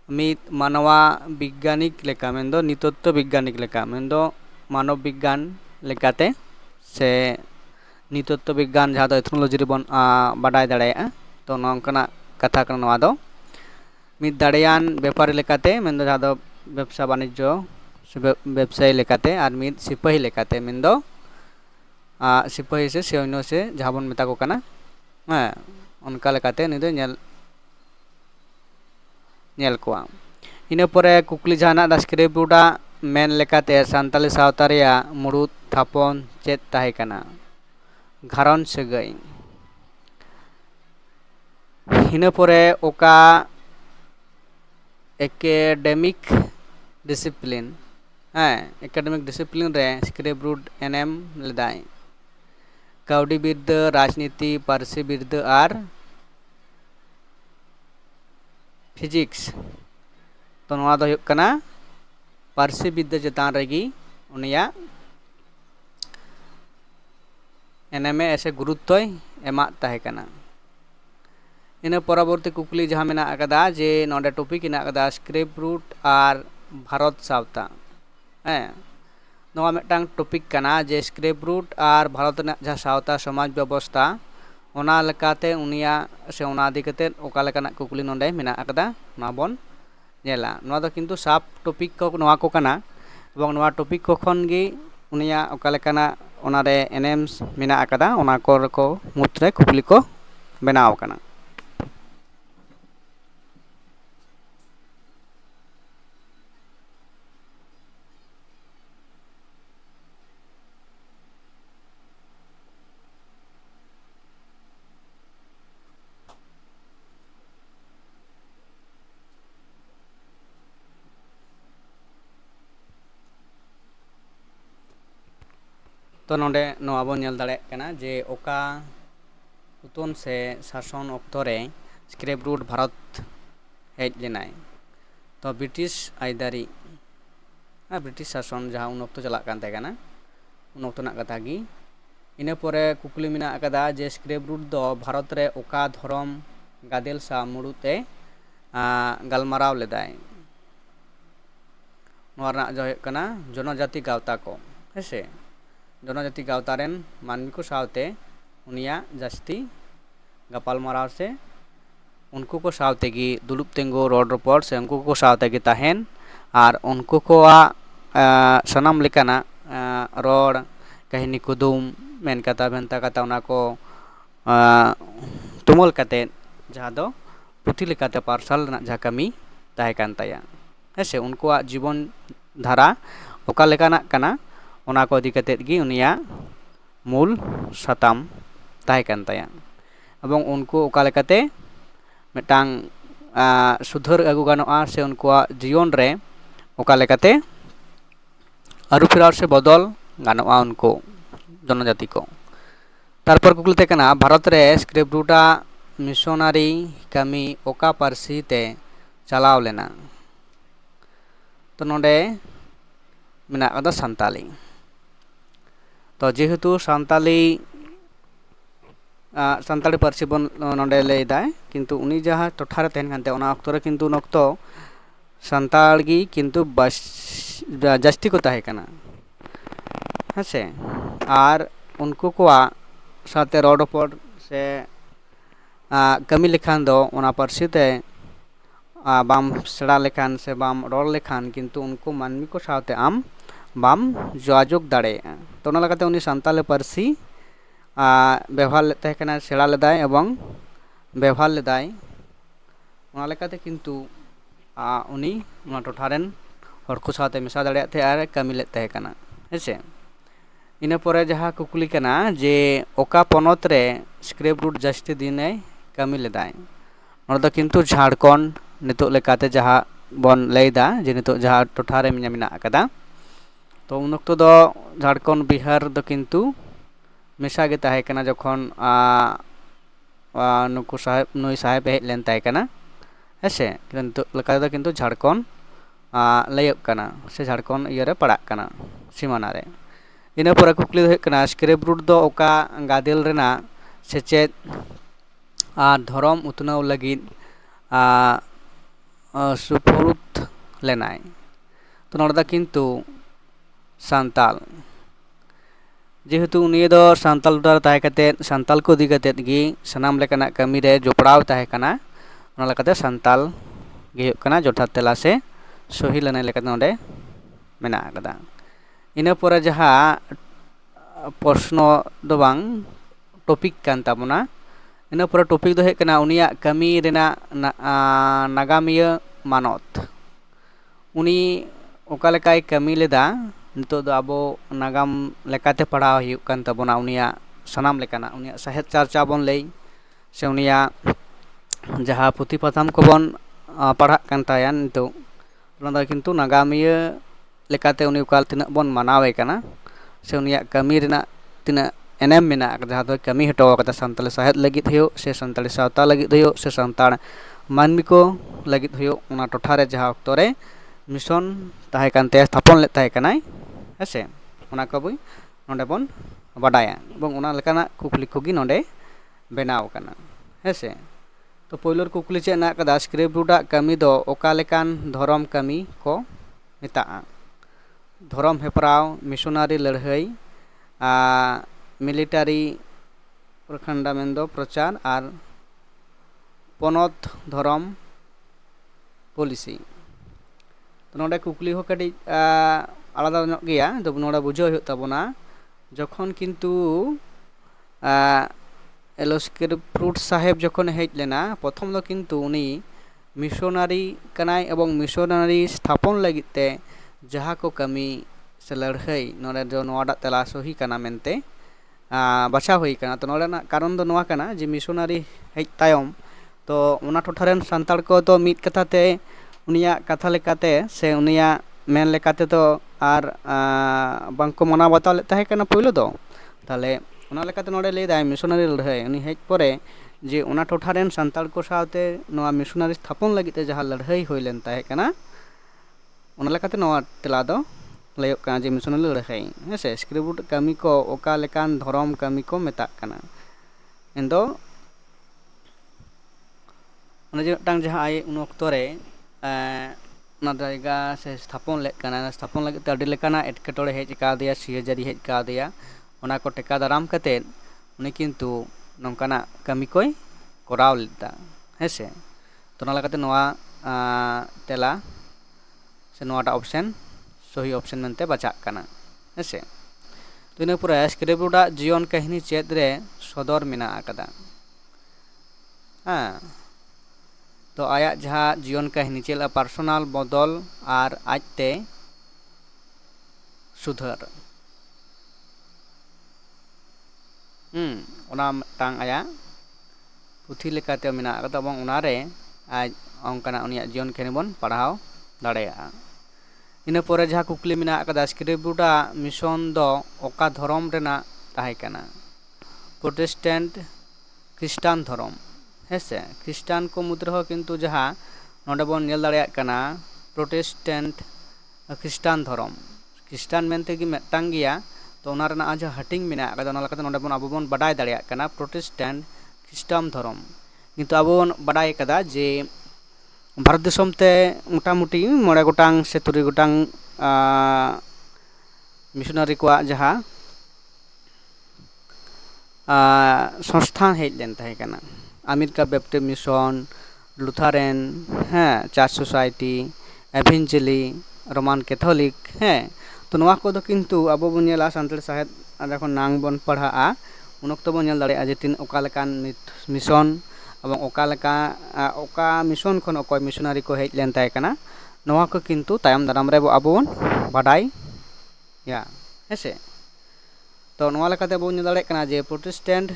मित मानवा विज्ञानिक लेका मेनदो नितत्व विज्ञानिक लेका मेनदो मानव विज्ञान लेकाते से नितत्व विज्ञान जहाँ दो एथनोलॉजी रे बन बाडाय दाड़ेया तो नोंकना कथा कना नोआ दो मित दाड़ियान व्यापारी लेकाते मेनदो जहाँ दो व्यवसा वाणिज्य व्यवसायी लेकाते आर मित सिपाही लेकाते मेनदो सिपाही से सैन्य से जहाँ बन मेता को कना उनका लेकाते निदो नेल कोआ इन परे कुकली जहाना दा स्क्रिप्ट रूटा मेन लेकाते सान्ताली सावता रेया मुड़ुद थापन चेद ताहे कना घारन सागै हिना परे ओका एकेडमिक डिसिप्लिन एकेडमिक डिसिप्लिन रे scrape root NM लेदाय cowardly Birda राजनीति पारसी बिरदा आर फिजिक्स तो नवा दो हुयुग कना पारसी बिद्दा चेतान रेगी उनिया एनएम ऐसे गुरुत्व एमा ताहे कना इन परवर्ती कुकली जहाँ मेना अकदा जे नोडे टॉपिक इन अकदा स्क्रेप रूट आर भारत सावता नवा मिदटांग टॉपिक कना जे स्क्रेप रूट आर भारत ना जहाँ सावता समाज व्यवस्था ओना लेकाते उनिया से ओना इदी कते ओका लेकाना कुकली नोडे मेना अकदा नवा बोन नेला नवा दो किन्तु साब टॉपिक को नवा को कना एबं नवा टॉपिक को खन गे उनिया ओका लेकाना ओनारे एनएम्स मेना अकदा ओना को मुद्रे कुकली को बनाव कना तो नोडे नवा बन नेल दाड़े कना जे ओका उतन से शासन ऑक्टो रे स्क्रेप रूट भारत हेज लेनाय तो ब्रिटिश आइदारी ब्रिटिश शासन जहाँ उन ऑक्टो चला कान कना उन ऑक्टो ना कथा गी इना परे कुकली मेना अकदा जे स्क्रेप रूट दो भारत रे ओका धर्म गादेल सा मुड़ुते गलमाराव लेदाय नोवा रना जो कना जनजाति गावता को हेसे जनजाति गावतारेन मानवी को सावते उनिया जास्ती गपाल माराव से उनको को सावते गी दुलुप तेंगो रोड रोपड़ से उनको को सावते गी ताहेन आर उनको को सनाम लेकाना रोड कहानी कुदुम मेन कथा भेंता कथा उना को तुमल कते जहाँ दो पुथी लेकाते पार्सल ना जहाँ कमी ताहे कान ताया हेसे उनको जीवन धारा ओका लेकाना कना ओना को इदी कतेद गी उनिया मूल साताम ताहे कान ताया एबं उनको ओका लेकाते मिदटांग सुधार आगु गानोआ से उनको जीवन रे ओका लेकाते आरु फिराव से बदल गानोआ उनको जनजाति को तारपर कुकलते कना भारत रे स्क्रेप रूटा मिशनारी कमी ओका पारसी ते चलाव लेना तो नोडे मेना अदा सान्ताली तो जेहेतु सान्ताली सान्ताली पारसी बन नोडे लेदा किन्तु उनी जहाँ टोठा रे तहन कानते ओना ऑक्टो रे किन्तु नक्तो सान्ताल गी किन्तु बस जास्ती को ताहे कना हेसे आर उनको को साथे रोड पर से कमी लेखान दो ओना पारसी ते बाम सेड़ा लेखान से बाम रोड लेखान किन्तु उनको मानवी को साथे आम बाम जोगाजोग दाड़े तो ओना लगाते उनी सान्ताली पारसी व्यवहार लेते कना सेड़ा लेदाय एवं व्यवहार लेदाय ओना लेकाते किन्तु उनी ओना टोठारेन हर को साथे मेसा दाड़े थे आर कमी लेते कना हेसे इना परे जहाँ कुकली कना जे ओका पनत रे स्क्रेप रूट जास्ती दिने कमी लेदाय ओना दो किन्तु झारखंड नितो लेकाते जहाँ बन लेदा जे नितो जहाँ टोठा रे मेना अकदा तो उन वक्त दो झारखंड बिहार दो किन्तु मेसा गे ताहे कना जखन नुकु साहेब नुई साहेब हेज लेन ताहे कना हेसे किन्तु लेका दो किन्तु झारखंड लयक कना से झारखंड इया रे पड़ाक कना सीमाना रे इना परे कुकली दो कना स्क्रेप रूट दो ओका गादेल रेना सेचेद धर्म उतनाव लगिद सुपुरुद लेनाय तो नोडा किन्तु सान्ताल जेहेतु उनी दो सान्ताल द्वारा ताहे कते सान्ताल को इदी कते गी सनाम लेकाना कमी रे जोपड़ाव ताहे कना ओना लेकाते सान्ताल गे हुयुग कना जथात तेला से सही लेनाय लेकाते नोडे मेना आकदा इना परे जहाँ प्रश्न दो बांग टॉपिक कान ताबोना इना परे टॉपिक दो हेज कना उनिया कमी रेना नागामिया मानत उनी oka lekai kami leda nito do abo nagam lekate padaw huyuk kan tabona unia sanam lekana unia sahet charcha bon lei se unia jaha puti patham ko bon padhak kan taya nito ona kintu nagamiya lekate uni ukal tina bon manawe kana se unia kami rena tina enem mena jaha do kami hito kata santali sahet lagit huyo se santali sawta lagit huyo se santar manmi ko lagit huyo ona tothare jaha oktore mission tahe kan te thapon le tahe kanai hese ona ko bui nonde bon badaya bong ona lekana kukli kogi nonde benaw kana hese to poilor kukli che na kada script ruda kami do oka lekan dhorom kami ko meta dhorom hepraw missionary ladhai military प्रखंडा मेंदो प्रचार और पनत धरम policy तो नोडे कुकली हो कटी आलादा ᱧᱚᱜ गया तो नोडे बुझो हो तबना जखन किंतु एलोस्केर फ्रूट साहेब जखन हेज लेना प्रथम दो किंतु उनी मिशनारी कनाय एवं मिशनारी स्थापन लगिते जहा को कमी से लड़ाई नोडे जो नोडा तेला सही कना मेनते बाछा हुई कना तो नोडे कारण दो नोआ कना जे मिशनारी हेज तायम तो उना टोठारेन सांताड़ को तो मित कथा ते उनिया कथा लेकाते से उनिया मेन लेकाते तो आर बांको मना बताव ले ताहे कना पहलो दो ताले उना लेकाते नोडे ले दाय मिशनारी लड़ाई उनी हेज परे जे उना टोठारेन सांताड़ को साथे नोआ मिशनारी स्थापन लगिते जहा लड़ाई होई लेन ताहे कना उना लेकाते नोआ तेला दो लयक कना जे मिशनारी लड़ाई हेसे स्क्रिप्ट कमी को ओका लेकान धरम कमी को मेता कना एंदो टांग जहाँ आई उन अक्तरे जायगा से स्थापन स्थापन लगे अड़ी लेकाना एटकेटोड़े हेज कादिया सियाजारी हेज कादिया ओना को टेका दाराम कते उनी किंतु नोंकाना कमी कोई कोराव लेदा हेसे तो ना लगाते नोआ तेला से नोआटा ऑप्शन सही ऑप्शन मनते बचाक कना हेसे तो इन पूरा स्क्रिप्ट जीवन कहानी चेद रे सदर मेना आकदा तो आया जहाँ जीवन कहानी चेला पर्सनल बदल और आजते सुधर ओना टांग आया पुथी लेकाते मेना आकदा बंग उनारे आज अंकना उनिया जीवन कहानी बन पढ़ाव दाड़ेया इन पोरे जहाँ कुकली मेना आकदा स्क्रिप्ट मिशन दो ओका धर्म रेना ताहे कना प्रोटेस्टेंट ख्रिस्टान धर्म हेसे ख्रिस्टान को मुद्रा हो किंतु जहाँ नोडे बन नेल दाड़ेया कना प्रोटेस्टेंट ख्रिस्टान धर्म ख्रिस्टान मेनते कि मेटांग गिया तो ओना रेना आज हटिंग मेना आकदा ओना लेकाते नोडे बन आबो बन बाडाय दाड़ेया कना प्रोटेस्टेंट ख्रिस्टान धर्म किंतु आबो बन बाडाय कदा जे भारत देशम ते मोटामुटी 9 गोटांग से 3 गोटांग मिशनारी को जहाँ संस्थान हेज लेन ताहे कना अमेरिका बैप्टिस्ट मिशन लुथारेन हैं चर्च सोसाइटी एवेंजली रोमान कैथोलिक हैं तो नोआ को दो किंतु आबो बन नेला सान्ताली साहेब जखन नांग बन पढ़ा उन अक्तो बन नेल दाड़ेया जे तीन ओका लेकान मिशन एवं ओका मिशन खन अकय मिशनारी को हेज लेन ताहे कना नोआ को किंतु तायम दाराम रे आबो बन बाडाय या हेसे तो नोआ लेकाते आबो नेल दाड़ेया कना जे प्रोटेस्टेंट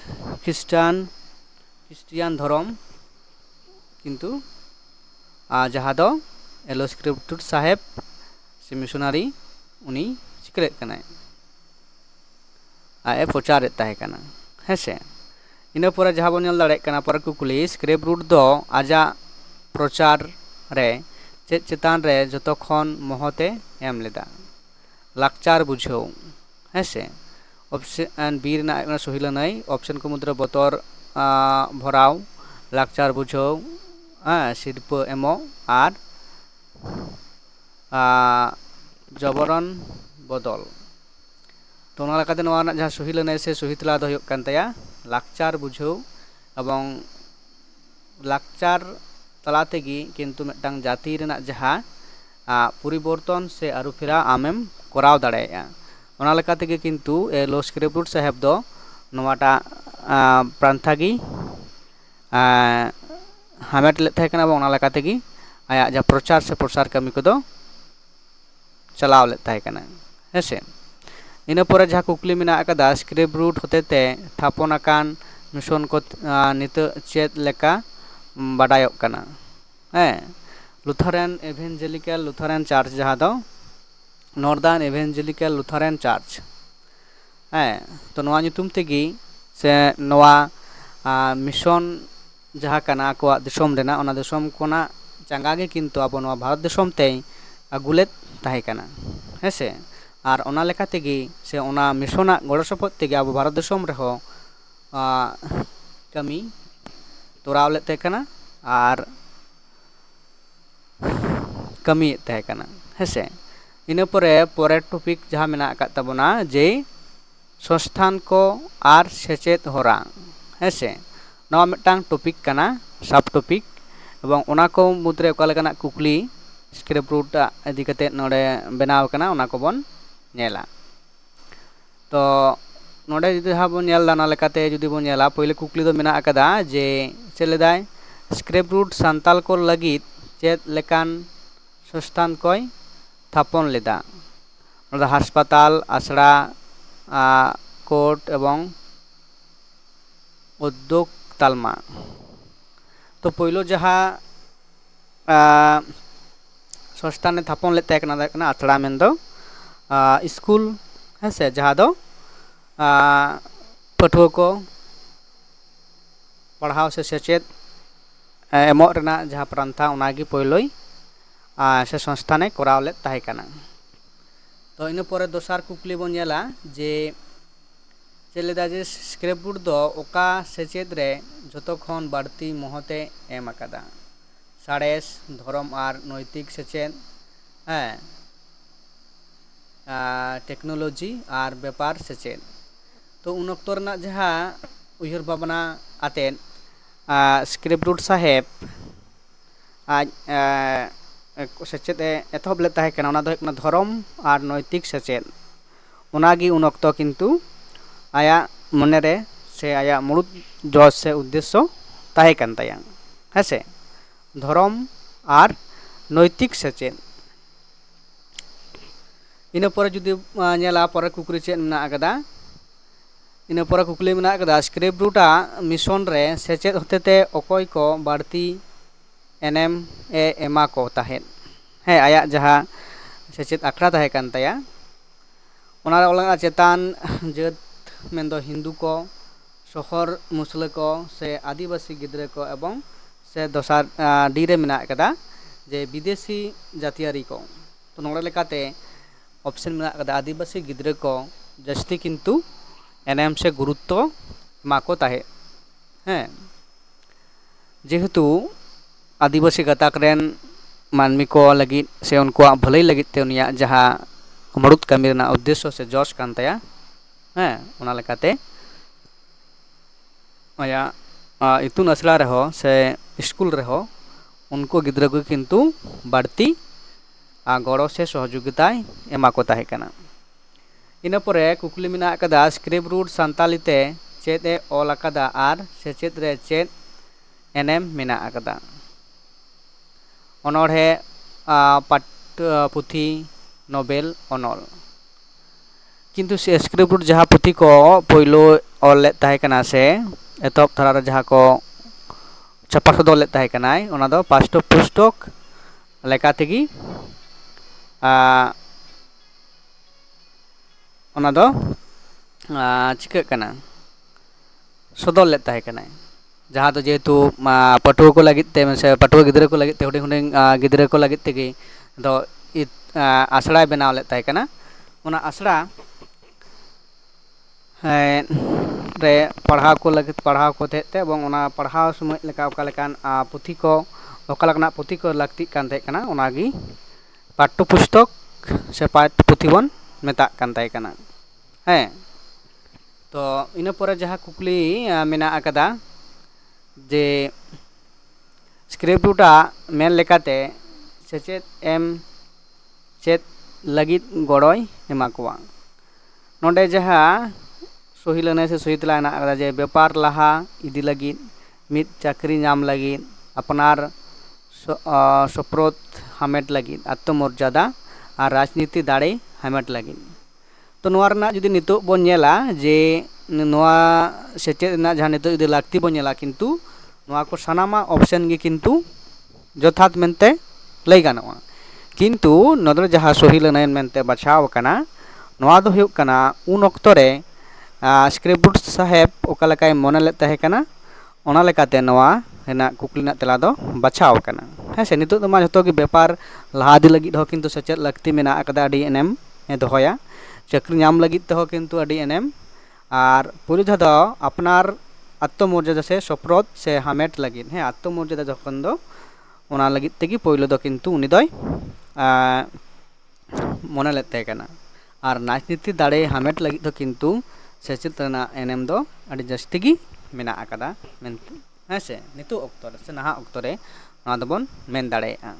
क्रिश्चियन धर्म किंतु जहाँ दो एलोस्क्रिप्ट साहेब से मिशनारी उनी चिकरे कनाय ए प्रचार ताहे कना हेसे इन पर जहाँ बन दाड़े कना पर कुकुली स्क्रिप्ट रूट दो आजा प्रचार रे चेद चेतान रे जतो खन महते एम लेदा लाकचार बुझाव हेसे ऑप्शन बी रेना सहिलनाई ऑप्शन को मुद्रा बतर भराव लाकचार बुझाव शिल्प एमो और जबरन बदल तो ओना लेकाते नोआ जहाँ सहिलनाई से सहितला दो हुयुग कान ताया लाकचार बुझाव एवं लाकचार तला तेगी किंतु मिदटांग जाति रेना जहाँ परिवर्तन से आरुफेरा आमेम कराव दाड़ेया ओना लेका तेगे किंतु एलोस्क्रिप्ट साहेब दो नोआटा प्रांथागी हामेट ले ताहे कना ओना लेका तेगी आया जहाँ प्रचार से प्रसार कमी को दो चलाव लेत ताहे कना हेसे ᱤᱱᱟᱹ ᱯᱚᱨᱮ ᱡᱟᱦᱟᱸ ᱠᱩᱠᱞᱤ ᱢᱮᱱᱟᱜ ᱟᱠᱟᱫᱟ ᱥᱠᱨᱮᱯ ᱨᱩᱴ ᱦᱚᱛᱮᱛᱮ ᱛᱷᱟᱯᱚᱱ ᱟᱠᱟᱱ ᱢᱤᱥᱚᱱ ᱠᱚ ᱱᱤᱛᱚᱜ ᱪᱮᱫ ᱞᱮᱠᱟ ᱵᱟᱰᱟᱭᱚᱜ ᱠᱟᱱᱟ ᱞᱩথাᱨᱟᱱ ᱮᱵᱷᱮᱱᱡᱮᱞᱤᱠᱮᱞ ᱞᱩথাᱨᱟᱱ ᱪᱟর্চ ᱡᱟᱦᱟᱸ ᱫᱚ নর্দার্ন এভেঞ্জেলিক্যাল লুথারান চার্চ তো ᱱᱚᱣᱟ ᱧᱩᱛᱩᱢ ᱛᱮᱜᱮ ᱥᱮ ᱱᱚᱣᱟ ᱢᱤᱥᱚᱱ ᱡᱟᱦᱟᱸ ᱠᱟᱱᱟ ᱟᱠᱚᱣᱟᱜ ᱫᱤᱥᱚᱢ ᱨᱮᱱᱟᱜ ᱚᱱᱟ ᱫᱤᱥᱚᱢ ᱠᱷᱚᱱᱟᱜ ᱪᱟᱸᱜᱟ ᱜᱮ ᱠᱤᱱᱛᱩ ᱟᱵᱚ ᱱᱚᱣᱟ ᱵᱷᱟᱨᱚᱛ ᱫᱤᱥᱚᱢ ᱛᱮᱭ ᱟᱹᱜᱩᱞᱮᱫ ᱛᱟᱦᱮᱸ ᱠᱟᱱᱟ ᱦᱮᱸᱥᱮ ᱟᱨ ᱚᱱᱟ ᱞᱮᱠᱟ ᱛᱮᱜᱮ ᱥᱮ ᱚᱱᱟ ᱢᱤᱥᱚᱱᱟᱜ ᱜᱚᱲᱚ ᱥᱚᱯᱚᱦᱚᱫ ᱛᱮᱜᱮ ᱟᱵᱚ ᱵᱷᱟᱨᱚᱛ ᱫᱤᱥᱚᱢ ᱨᱮᱦᱚᱸ ᱠᱟᱹᱢᱤ ᱛᱚᱨᱟᱣ ᱞᱮᱫ ᱛᱟᱦᱮᱸ ᱠᱟᱱᱟ ᱟᱨ ᱠᱟᱹᱢᱤᱭᱮᱫ ᱛᱟᱦᱮᱸ ᱠᱟᱱᱟ ᱦᱮᱸᱥᱮ ᱤᱱᱟᱹ ᱯᱚᱨᱮ ᱯᱚᱨᱮᱨ ᱴᱚᱯᱤᱠ ᱡᱟᱦᱟᱸ ᱢᱮᱱᱟᱜ ᱟᱠᱟᱫ ᱛᱟᱵᱚᱱᱟ ᱡᱮ ᱥᱚᱝᱥᱛᱷᱟᱱ ᱠᱚ ᱟᱨ ᱥᱮᱪᱮᱫ ᱦᱚᱨᱟ ᱦᱮᱸᱥᱮ ᱱᱚᱣᱟ ᱢᱤᱫᱴᱟᱝ ᱴᱚᱯᱤᱠ ᱠᱟᱱᱟ ᱥᱟᱵ ᱴᱚᱯᱤᱠ ᱮᱵᱚᱝ ᱚᱱᱟ ᱠᱚ ᱢᱩᱫᱽᱨᱮ ᱚᱠᱟ ᱞᱮᱠᱟᱱᱟᱜ ᱠᱩᱠᱞᱤ ᱥᱠᱨᱮᱯ ᱨᱩᱴ ᱤᱫᱤ ᱠᱟᱛᱮᱫ ᱱᱚᱰᱮ ᱵᱮᱱᱟᱣ ᱟᱠᱟᱱᱟ ᱚᱱᱟ ᱠᱚᱵᱚᱱ ᱧᱮᱞᱟ ᱛᱚ ᱱᱚᱰᱮ ᱡᱩᱫᱤ ᱡᱟᱦᱟᱸ ᱵᱚᱱ ᱧᱮᱞ ᱮᱫᱟ ᱚᱱᱟ ᱞᱮᱠᱟᱛᱮ ᱡᱩᱫᱤ ᱵᱚᱱ ᱧᱮᱞᱟ ᱯᱳᱭᱞᱳ ᱠᱩᱠᱞᱤ ᱫᱚ ᱢᱮᱱᱟᱜ ᱟᱠᱟᱫᱟ ᱡᱮ ᱪᱮᱫ ᱞᱮᱫᱟᱭ ᱥᱠᱨᱮᱯ ᱨᱩᱴ ᱥᱟᱱᱛᱟᱞ ᱠᱚ ᱞᱟᱹᱜᱤᱫ ᱪᱮᱫ ᱞᱮᱠᱟᱱ ᱥᱚᱝᱥᱛᱷᱟᱱ ᱠᱚᱭ ᱛᱷᱟᱯᱚᱱ ᱞᱮᱫᱟ ᱚᱱᱟ হাসপাতাল আশড়া কোর্ট এবং উদ্যোগ তালমা তো পয়লো যাহা সংস্থানে স্থাপন লেদ তাহে কানা আছড়া মেনদো স্কুল হেসে যাহা দো পাঠুয়া को पढ़ाव से सेचेद एमोग रेना जहाँ प्रांथा ओनागी पयलोई से संस्थाने कराव लेद ताहे काना तो इन पर दोसार कुकली बन नेला जे चलेदा जे स्क्रेप रूट दो ओका सेचेद रे जतो खन बाड़ती महते एम आकादा साड़ेस धर्म और नैतिक सेचेद टेक्नोलॉजी और व्यापार सेचेद तो उन अक्तो रना जहाँ उयहर भावना आतेन स्क्रेप रूट साहेब आज सेचेद एतहब लेद ताहे काना ओना दो हुयुग काना धर्म और नैतिक सेचेद ओनागी उन अक्तो किन्तु आया मनेरे से आया मुड़ुद जस से उद्देश्य ताहे कान ताया हेसे धर्म और नैतिक सेचेद इन पर जुदी नेला पर कुकरी चेद मेना आकादा इन पर कुकली मेना आकादा स्क्रेप रूटा मिशन रे सेचेद होतेते अकय को बाड़ती एनएम एमा को ताहेन आया जहाँ सेचेद आखड़ा ताहे कान ताया ओना ओला चेतान जात मेनदो हिंदू को शहर मुसले को से आदिवासी गिद्रे को एवं से दोसार डी रे मेना आकादा जे विदेशी जातियारी को तो नोड़े लेकाते ऑप्शन मेना आकादा आदिवासी गिद्रे को जस्ती किन्तु एनएम से गुरुत्व एमाको ताहे जेहेतु आदिवासी गाताक रेन मानमी को लगी से उनको भलाई लगी ते उनिया जहाँ मुड़ुद कमी रेना उद्देश्य से जस कान ताया ओना लेकाते आया इतुन असला रहो से स्कूल रहो उनको गिद्रा को किन्तु बाड़ती गड़ो से सहयोगिता एमा को ताहे काना इन परे कुकली मेना आकादा स्क्रेप रूट सान्तालीते चेद ए ऑल आकादा आर सेचेद रे चेद एनएम मेना आकादा अनोढ़े पाठ पुथी नोबेल अनल किन्तु से स्क्रेप रूट जहाँ पुथी को पयलो ऑल लेद ताहे काना से एतहब धारा रे जहाँ को छापा सदर लेद ताहे कानाय ओना दो पाठ्य पुस्तक लेका तेगी ओना दो चिकाग काना सदर लेद ताहे कानाय जहाँ तो जेहेतु पाठुआ को लगी से पाठुआ गिद्रे को लगी हुडिंग हुडिंग गिद्रे को लगी तेगी दो आसड़ा बनाव लेद ताहे काना ओना आसड़ा रे पढ़ाव को लगी पढ़ाव को तेते एवं ओना पढ़ाव समय लेका ओका लेकान पुथी को ओका लेकानाग पुथी को लगती कान ताहे काना ओनागी पाठ्य पुस्तक से पाठ्य पुथी बन मेताग कान ताहे काना तो इन पर जहाँ कुकली मेना आकादा जे स्क्रेप रूटा मेन लेकाते सेचेद एम चेद लगित गड़ोय एमा कोवा नोडे जहाँ सही लनाय से सही तला हेना आकादा जे व्यापार लाहा इदी लगित मिद चाकरी नाम लगित अपनार सप्रोत हामेट लगित आत्ममर्यादा ᱟᱨ ᱨᱟᱡᱽᱱᱤᱛᱤ ᱫᱟᱲᱮ ᱦᱟᱢᱮᱴ ᱞᱟᱹᱜᱤᱫ। ᱛᱚ ᱱᱚᱣᱟ ᱨᱮᱱᱟᱜ ᱡᱩᱫᱤ ᱱᱤᱛᱚᱜ ᱵᱚᱱ ᱧᱮᱞᱟ ᱡᱮ ᱱᱚᱣᱟ ᱥᱮᱪᱮᱫ ᱨᱮᱱᱟᱜ ᱡᱟᱦᱟᱸ ᱱᱤᱛᱚᱜ ᱡᱩᱫᱤ ᱞᱟᱹᱠᱛᱤ ᱵᱚᱱ ᱧᱮᱞᱟ ᱠᱤᱱᱛᱩ ᱱᱚᱣᱟ ᱠᱚ ᱥᱟᱱᱟᱢᱟᱜ ᱚᱯᱥᱮᱱ ᱜᱮ ᱠᱤᱱᱛᱩ ᱡᱚᱛᱷᱟᱛ ᱢᱮᱱᱛᱮ ᱞᱟᱹᱭ ᱜᱟᱱᱚᱜᱼᱟ। ᱠᱤᱱᱛᱩ ᱱᱚᱰᱮ ᱡᱟᱦᱟᱸ ᱥᱚᱦᱤ ᱞᱟᱹᱱᱟᱹᱭ ᱢᱮᱱᱛᱮ ᱵᱟᱪᱷᱟᱣ ᱟᱠᱟᱱᱟ ᱱᱚᱣᱟ ᱫᱚ ᱦᱩᱭᱩᱜ ᱠᱟᱱᱟ ᱩᱱ ᱚᱠᱛᱚ ᱨᱮ ᱥᱠᱨᱤᱯᱴ ᱥᱟᱦᱮᱵ ᱚᱠᱟ ᱞᱮᱠᱟᱭ ᱢᱚᱱᱮ ᱞᱮᱫ ᱛᱟᱦᱮᱸ ᱠᱟᱱᱟ ᱚᱱᱟ ᱞᱮᱠᱟᱛᱮ ᱱᱚᱣᱟ ᱨᱮᱱᱟᱜ ᱠᱩᱠᱞᱤ ᱨᱮᱱᱟᱜ ᱛᱮᱞᱟ ᱫᱚ ᱵᱟᱪᱷᱟᱣ ᱟᱠᱟᱱᱟ। ᱦᱮᱸ ᱥᱮ ᱱᱤᱛᱚᱜ ᱫᱚ ᱢᱟ ᱡᱷᱚᱛᱚ ᱜᱮ ᱵᱮᱯᱟᱨ ᱞᱟᱦᱟ ᱤᱫᱤ ᱞᱟᱹᱜᱤᱫ ᱦᱚᱸ ᱠᱤᱱᱛु ᱥᱮᱪᱮᱫ ᱞᱟᱹᱠᱛᱤ ᱢᱮᱱᱟᱜ ᱟᱠᱟᱫᱟ, ᱟᱹᱰᱤ ᱮᱱᱮᱢ ᱫᱚᱦᱚᱭᱟ। ᱪᱟᱹᱠᱨᱤ ᱧᱟᱢ ᱞᱟᱹᱜᱤᱫ ᱛᱮᱦᱚᱸ ᱠᱤᱱᱛᱩ ᱟᱹᱰᱤ ᱮᱱᱮᱢ, ᱟᱨ ᱯᱩᱭᱞᱩ ᱫᱷᱟᱣ ᱫᱚ ᱟᱯᱱᱟᱨ ᱟত্মমর্যাদা ᱥᱮ ᱥᱚᱯᱨᱚᱫ ᱥᱮ ᱦᱟᱢᱮᱴ ᱞᱟᱹᱜᱤᱫ ᱟত্মমর্যাদা যখন ᱫᱚ ᱚᱱᱟ ᱞᱟᱹᱜᱤᱫ ᱛᱮᱜᱮ ᱯᱳᱭᱞᱳ ᱫᱚ ᱠᱤᱱᱛᱩ ᱩᱱᱤ ᱫᱚᱭ ᱢᱚᱱᱮ ᱞᱮᱫ ᱛᱟᱦᱮᱸ ᱠᱟᱱᱟ। ᱟᱨ ᱨᱟᱡᱽᱱᱤᱛᱤ ᱫᱟᱲᱮ ᱦᱟᱢᱮᱴ ᱞᱟᱹᱜᱤᱫ ᱫᱚ ᱠᱤᱱᱛᱩ ᱥᱮᱪᱮᱫ ᱨᱮᱱᱟᱜ ᱮᱱᱮᱢ ᱫᱚ ᱟᱹᱰᱤ ᱡᱟᱹᱥᱛᱤ ᱜᱮ ᱢᱮᱱᱟᱜ ᱟᱠᱟᱫᱟ ᱢᱮᱱᱛᱮ ᱦᱮᱸ ᱥᱮ ᱱᱤᱛᱚᱜ ᱚᱠᱛᱚ ᱨᱮ ᱥᱮ ᱱᱟᱦᱟᱜ ᱚᱠᱛᱚ ᱨᱮ ᱱᱚᱣᱟ ᱫᱚᱵᱚᱱ ᱢᱮᱱ ᱫᱟᱲᱮᱭᱟᱜᱼᱟ।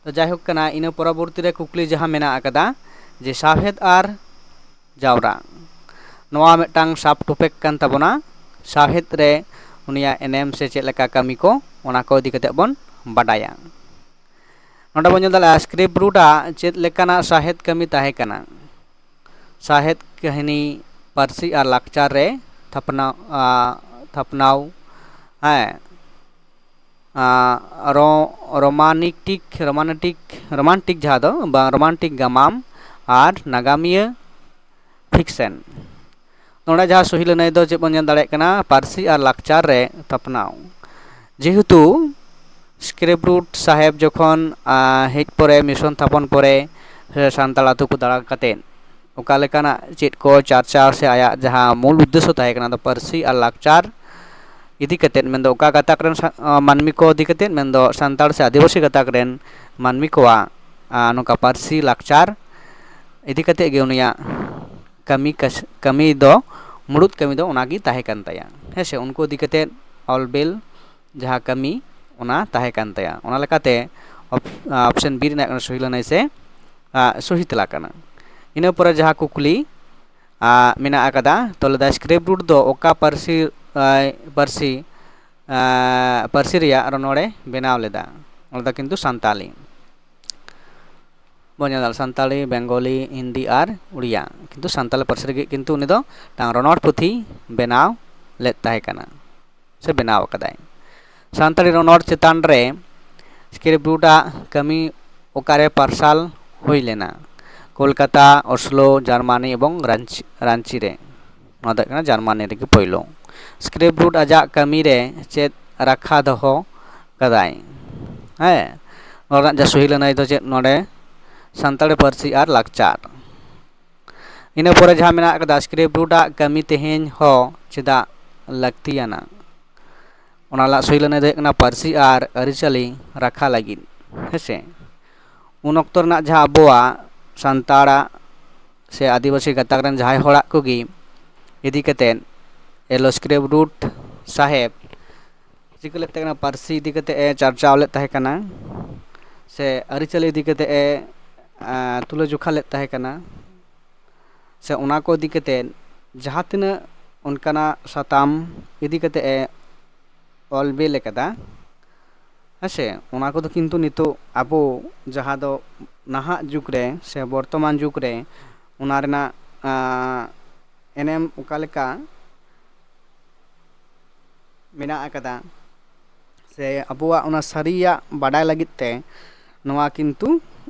ᱛᱚ ᱡᱟᱭᱦᱳᱠ ᱠᱟᱱᱟ ᱤᱱᱟᱹ ᱯᱚᱨᱚᱵᱚᱨᱛᱤ ᱨᱮ ᱠᱩᱠᱞᱤ ᱡᱟᱦᱟᱸ ᱢᱮᱱᱟᱜ ᱟᱠᱟᱫᱟ ᱡᱮ ᱥᱟᱶᱦᱮᱫ ᱟᱨ ᱡᱟᱣᱨᱟ ᱱᱚᱣᱟ ᱢᱤᱫᱴᱟᱝ ᱥᱟᱵ ᱴᱚᱯᱤᱠ ᱠᱟᱱ ᱛᱟᱵᱚᱱᱟ। ᱥᱟᱶᱦᱮᱫ ᱨᱮ ᱩᱱᱤᱭᱟᱜ ᱮᱱᱮᱢ ᱥᱮ ᱪᱮᱫ ᱞᱮᱠᱟ ᱠᱟᱹᱢᱤ ko ᱚᱱᱟ ko ᱤᱫᱤ ᱠᱟᱛᱮᱫ ᱵᱚᱱ ᱵᱟᱰᱟᱭᱟ। ᱱᱚᱰᱮ ᱵᱚᱱ ᱧᱮᱞ ᱫᱟᱲᱮᱭᱟᱜᱼᱟ ᱥᱠᱨᱤᱯᱴ ᱨᱩᱴᱟᱜ ᱪᱮᱫ ᱞᱮᱠᱟᱱᱟᱜ ᱥᱟᱶᱦᱮᱫ ᱠᱟᱹᱢᱤ ᱛᱟᱦᱮᱸ ᱠᱟᱱᱟ। ᱥᱟᱶᱦᱮᱫ ᱠᱟᱹᱦᱱᱤ ᱯᱟᱹᱨᱥᱤ ᱟᱨ ᱞᱟᱠᱪᱟᱨ ᱨᱮ ᱛᱷᱟᱯᱱᱟᱣ ᱦᱮᱸ रोमांटिक जहाँ दो रोमांटिक गामाम और नागामिया फिक्शन नोड़ा जहाँ सही लनाई दो चेक बन दाड़े कना पारसी और लाक्चार रे थपनाव जेहेतु स्क्रिप्ट रूट साहेब जखन हेज परे मिशन थापन परे सान्ताल आतु को दाड़ा कते ओका लेकाना चेक को चर्चा से आया जहाँ मूल उद्देश्य ताहे कना दो पारसी और लाक्चार इदी कतेन मेंदो ओका गाताक रेन मानमी को इदी कतेन मेंदो सान्ताल से आदिवासी गाताक रेन मानमी को नोका पारसी लाक्चार इदी कते गे उनिया कमी दो मुड़ुद कमी दो ओनागी ताहे कान ताया हेसे उनको इदी कते ऑलबेल जहाँ कमी ओना ताहे कान ताया ओना लेकाते ऑप्शन बी रेना सही लनाई से सही तेला काना। इना परे जहाँ कुकली मेना आकादा तोले स्क्रिप्ट रूट दो ओका पारसी रिया रनोड़े बनाव लेदा ओदा किन्तु सान्ताली बनेदाल सान्ताली बेंगली हिंदी और उड़िया किन्तु सान्ताली पारसी रे किन्तु उनी दो टांग रनोड़ पुथी बनाव लेद ताहे काना से बनाव कदाय। सान्ताली रनोड़ चेतान रे स्क्रिप्ट रूटा कमी ओकारे पार्साल हुई लेना कोलकाता ओस्लो जार्मानी एवं रांची रे जार्मानी रे पहिलो स्क्रिप्ट रूट आजा कमी रे चेत रखा दहो कदाय है नोड़ा जा सही लनाई दो चेत नोड़े सान्ताली पारसी और लाक्चार। इना परे जहाँ मेना कदा स्क्रिप्ट रूट कमी तेहेन हो चेदा लक्तियाना ओना ला सही लनाई दो कना पारसी और अरिचाली रखा लगिन हेसे उन ऑक्तो रना जहाँ अबोआ सान्ताड़ा से आदिवासी गाताक रेन जहाँ होड़ा कोगी इदी कतेन एलो स्क्रिप्ट रूट साहेब चिका लेते कना पारसी इदी कते चर्चा लेत ताहे कना से अरिचाली इदी कते तुला जोखा लेत ताहे कना से ओना को इदी कते जहाँ तिना उनकाना साताम इदी कते ऑल बे लेकदा हेसे ओना को किन्तु नितो आबो जहाँ दो नाहा जुग रे से वर्तमान जुग रे ओना रेना एनएम ओका लेका मेना आकादा से अबुआ ओना सारिया बाडाय लगित ते नोआ किन्तु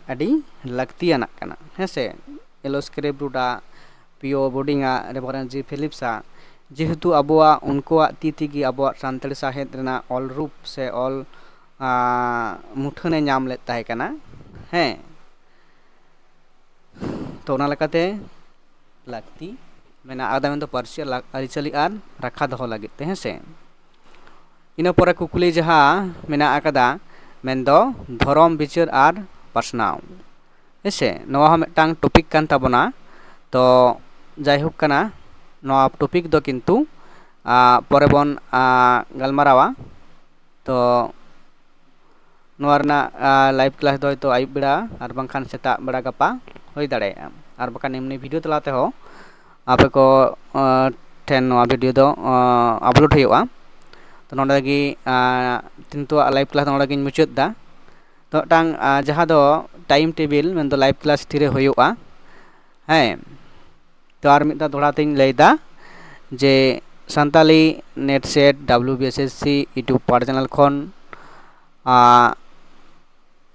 अडी लक्तियाना कना हेसे एलो स्क्रिप्ट रूटा पियो बोर्डिंगा रेफरेंस जी फिलिप्सा जेहेतु अबुआ उनकोआ तीतिगी अबुआ सान्ताली साहेद रेना ऑल रूप से ऑल मुठने नाम लेत ताहे कना हैं तो ओना लेकाते लक्ति मेना आदा मेन दो पारसी अरिचाली आर रखा दहो लगित ते हेसे। इना परे कुकली जहाँ मेना आकादा मेनदो धरम बिचार आर पासनाव हेसे नोआ हो मिदटांग टॉपिक कान ताबोना तो जायहोक काना नोआ टॉपिक दो किन्तु परे बन गालमारावा तो नोआ रेना लाइव क्लास दो तो आयुब बेड़ा आर बांखान सेता बेड़ा गपा होई दाड़ेया आर बाकान एमनी भिडियो तलाते हो आपे को ठेन नोआ भिडियो दो अपलोड हुआ तो नोडे गी किन्तु लाइव क्लास नोडे गिन मुचाद दा तो मिदटांग जहाँ दो टाइम टेबिल मेन दो लाइव क्लास तीरे होयुआ हैं तो आर मिदा दोड़ा तिन लैदा जे Santali NET SET WBSSC YouTube पार चैनल खन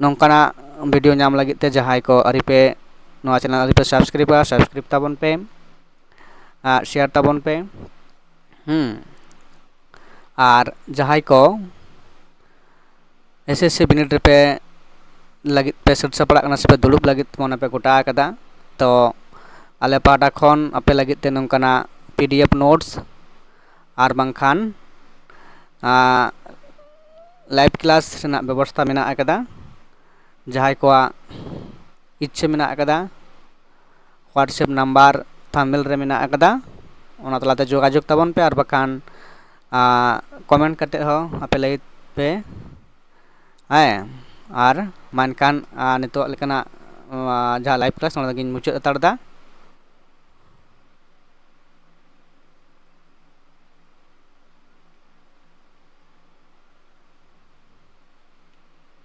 नौकाना वीडियो नाम लगी ते जहाँ को अरिपे नवा चैनल अरिपे सब्सक्राइब ताबन पे शेयर ताबन पे और जहाँ को SSC बिनिड पे लगी पे सट सपड़ा से पे दुलुप लगी मन पे गोटा कदा तो आले पाटा खन अपे लगी ते नौकाना PDF नोट्स और बांखान लाइव क्लास रेना व्यवस्था मेना अकदा जहाँ को इच्छे मेना अकदा व्हाट्सएप नंबर थंबनेल रे मेना अकदा ओना तलाते जोगाजोग ताबन पे और बाखान कमेंट करते हो अपे लगे पे और मानकान नितो लेकना जहाँ लाइव क्लास मुचाद हताड़ा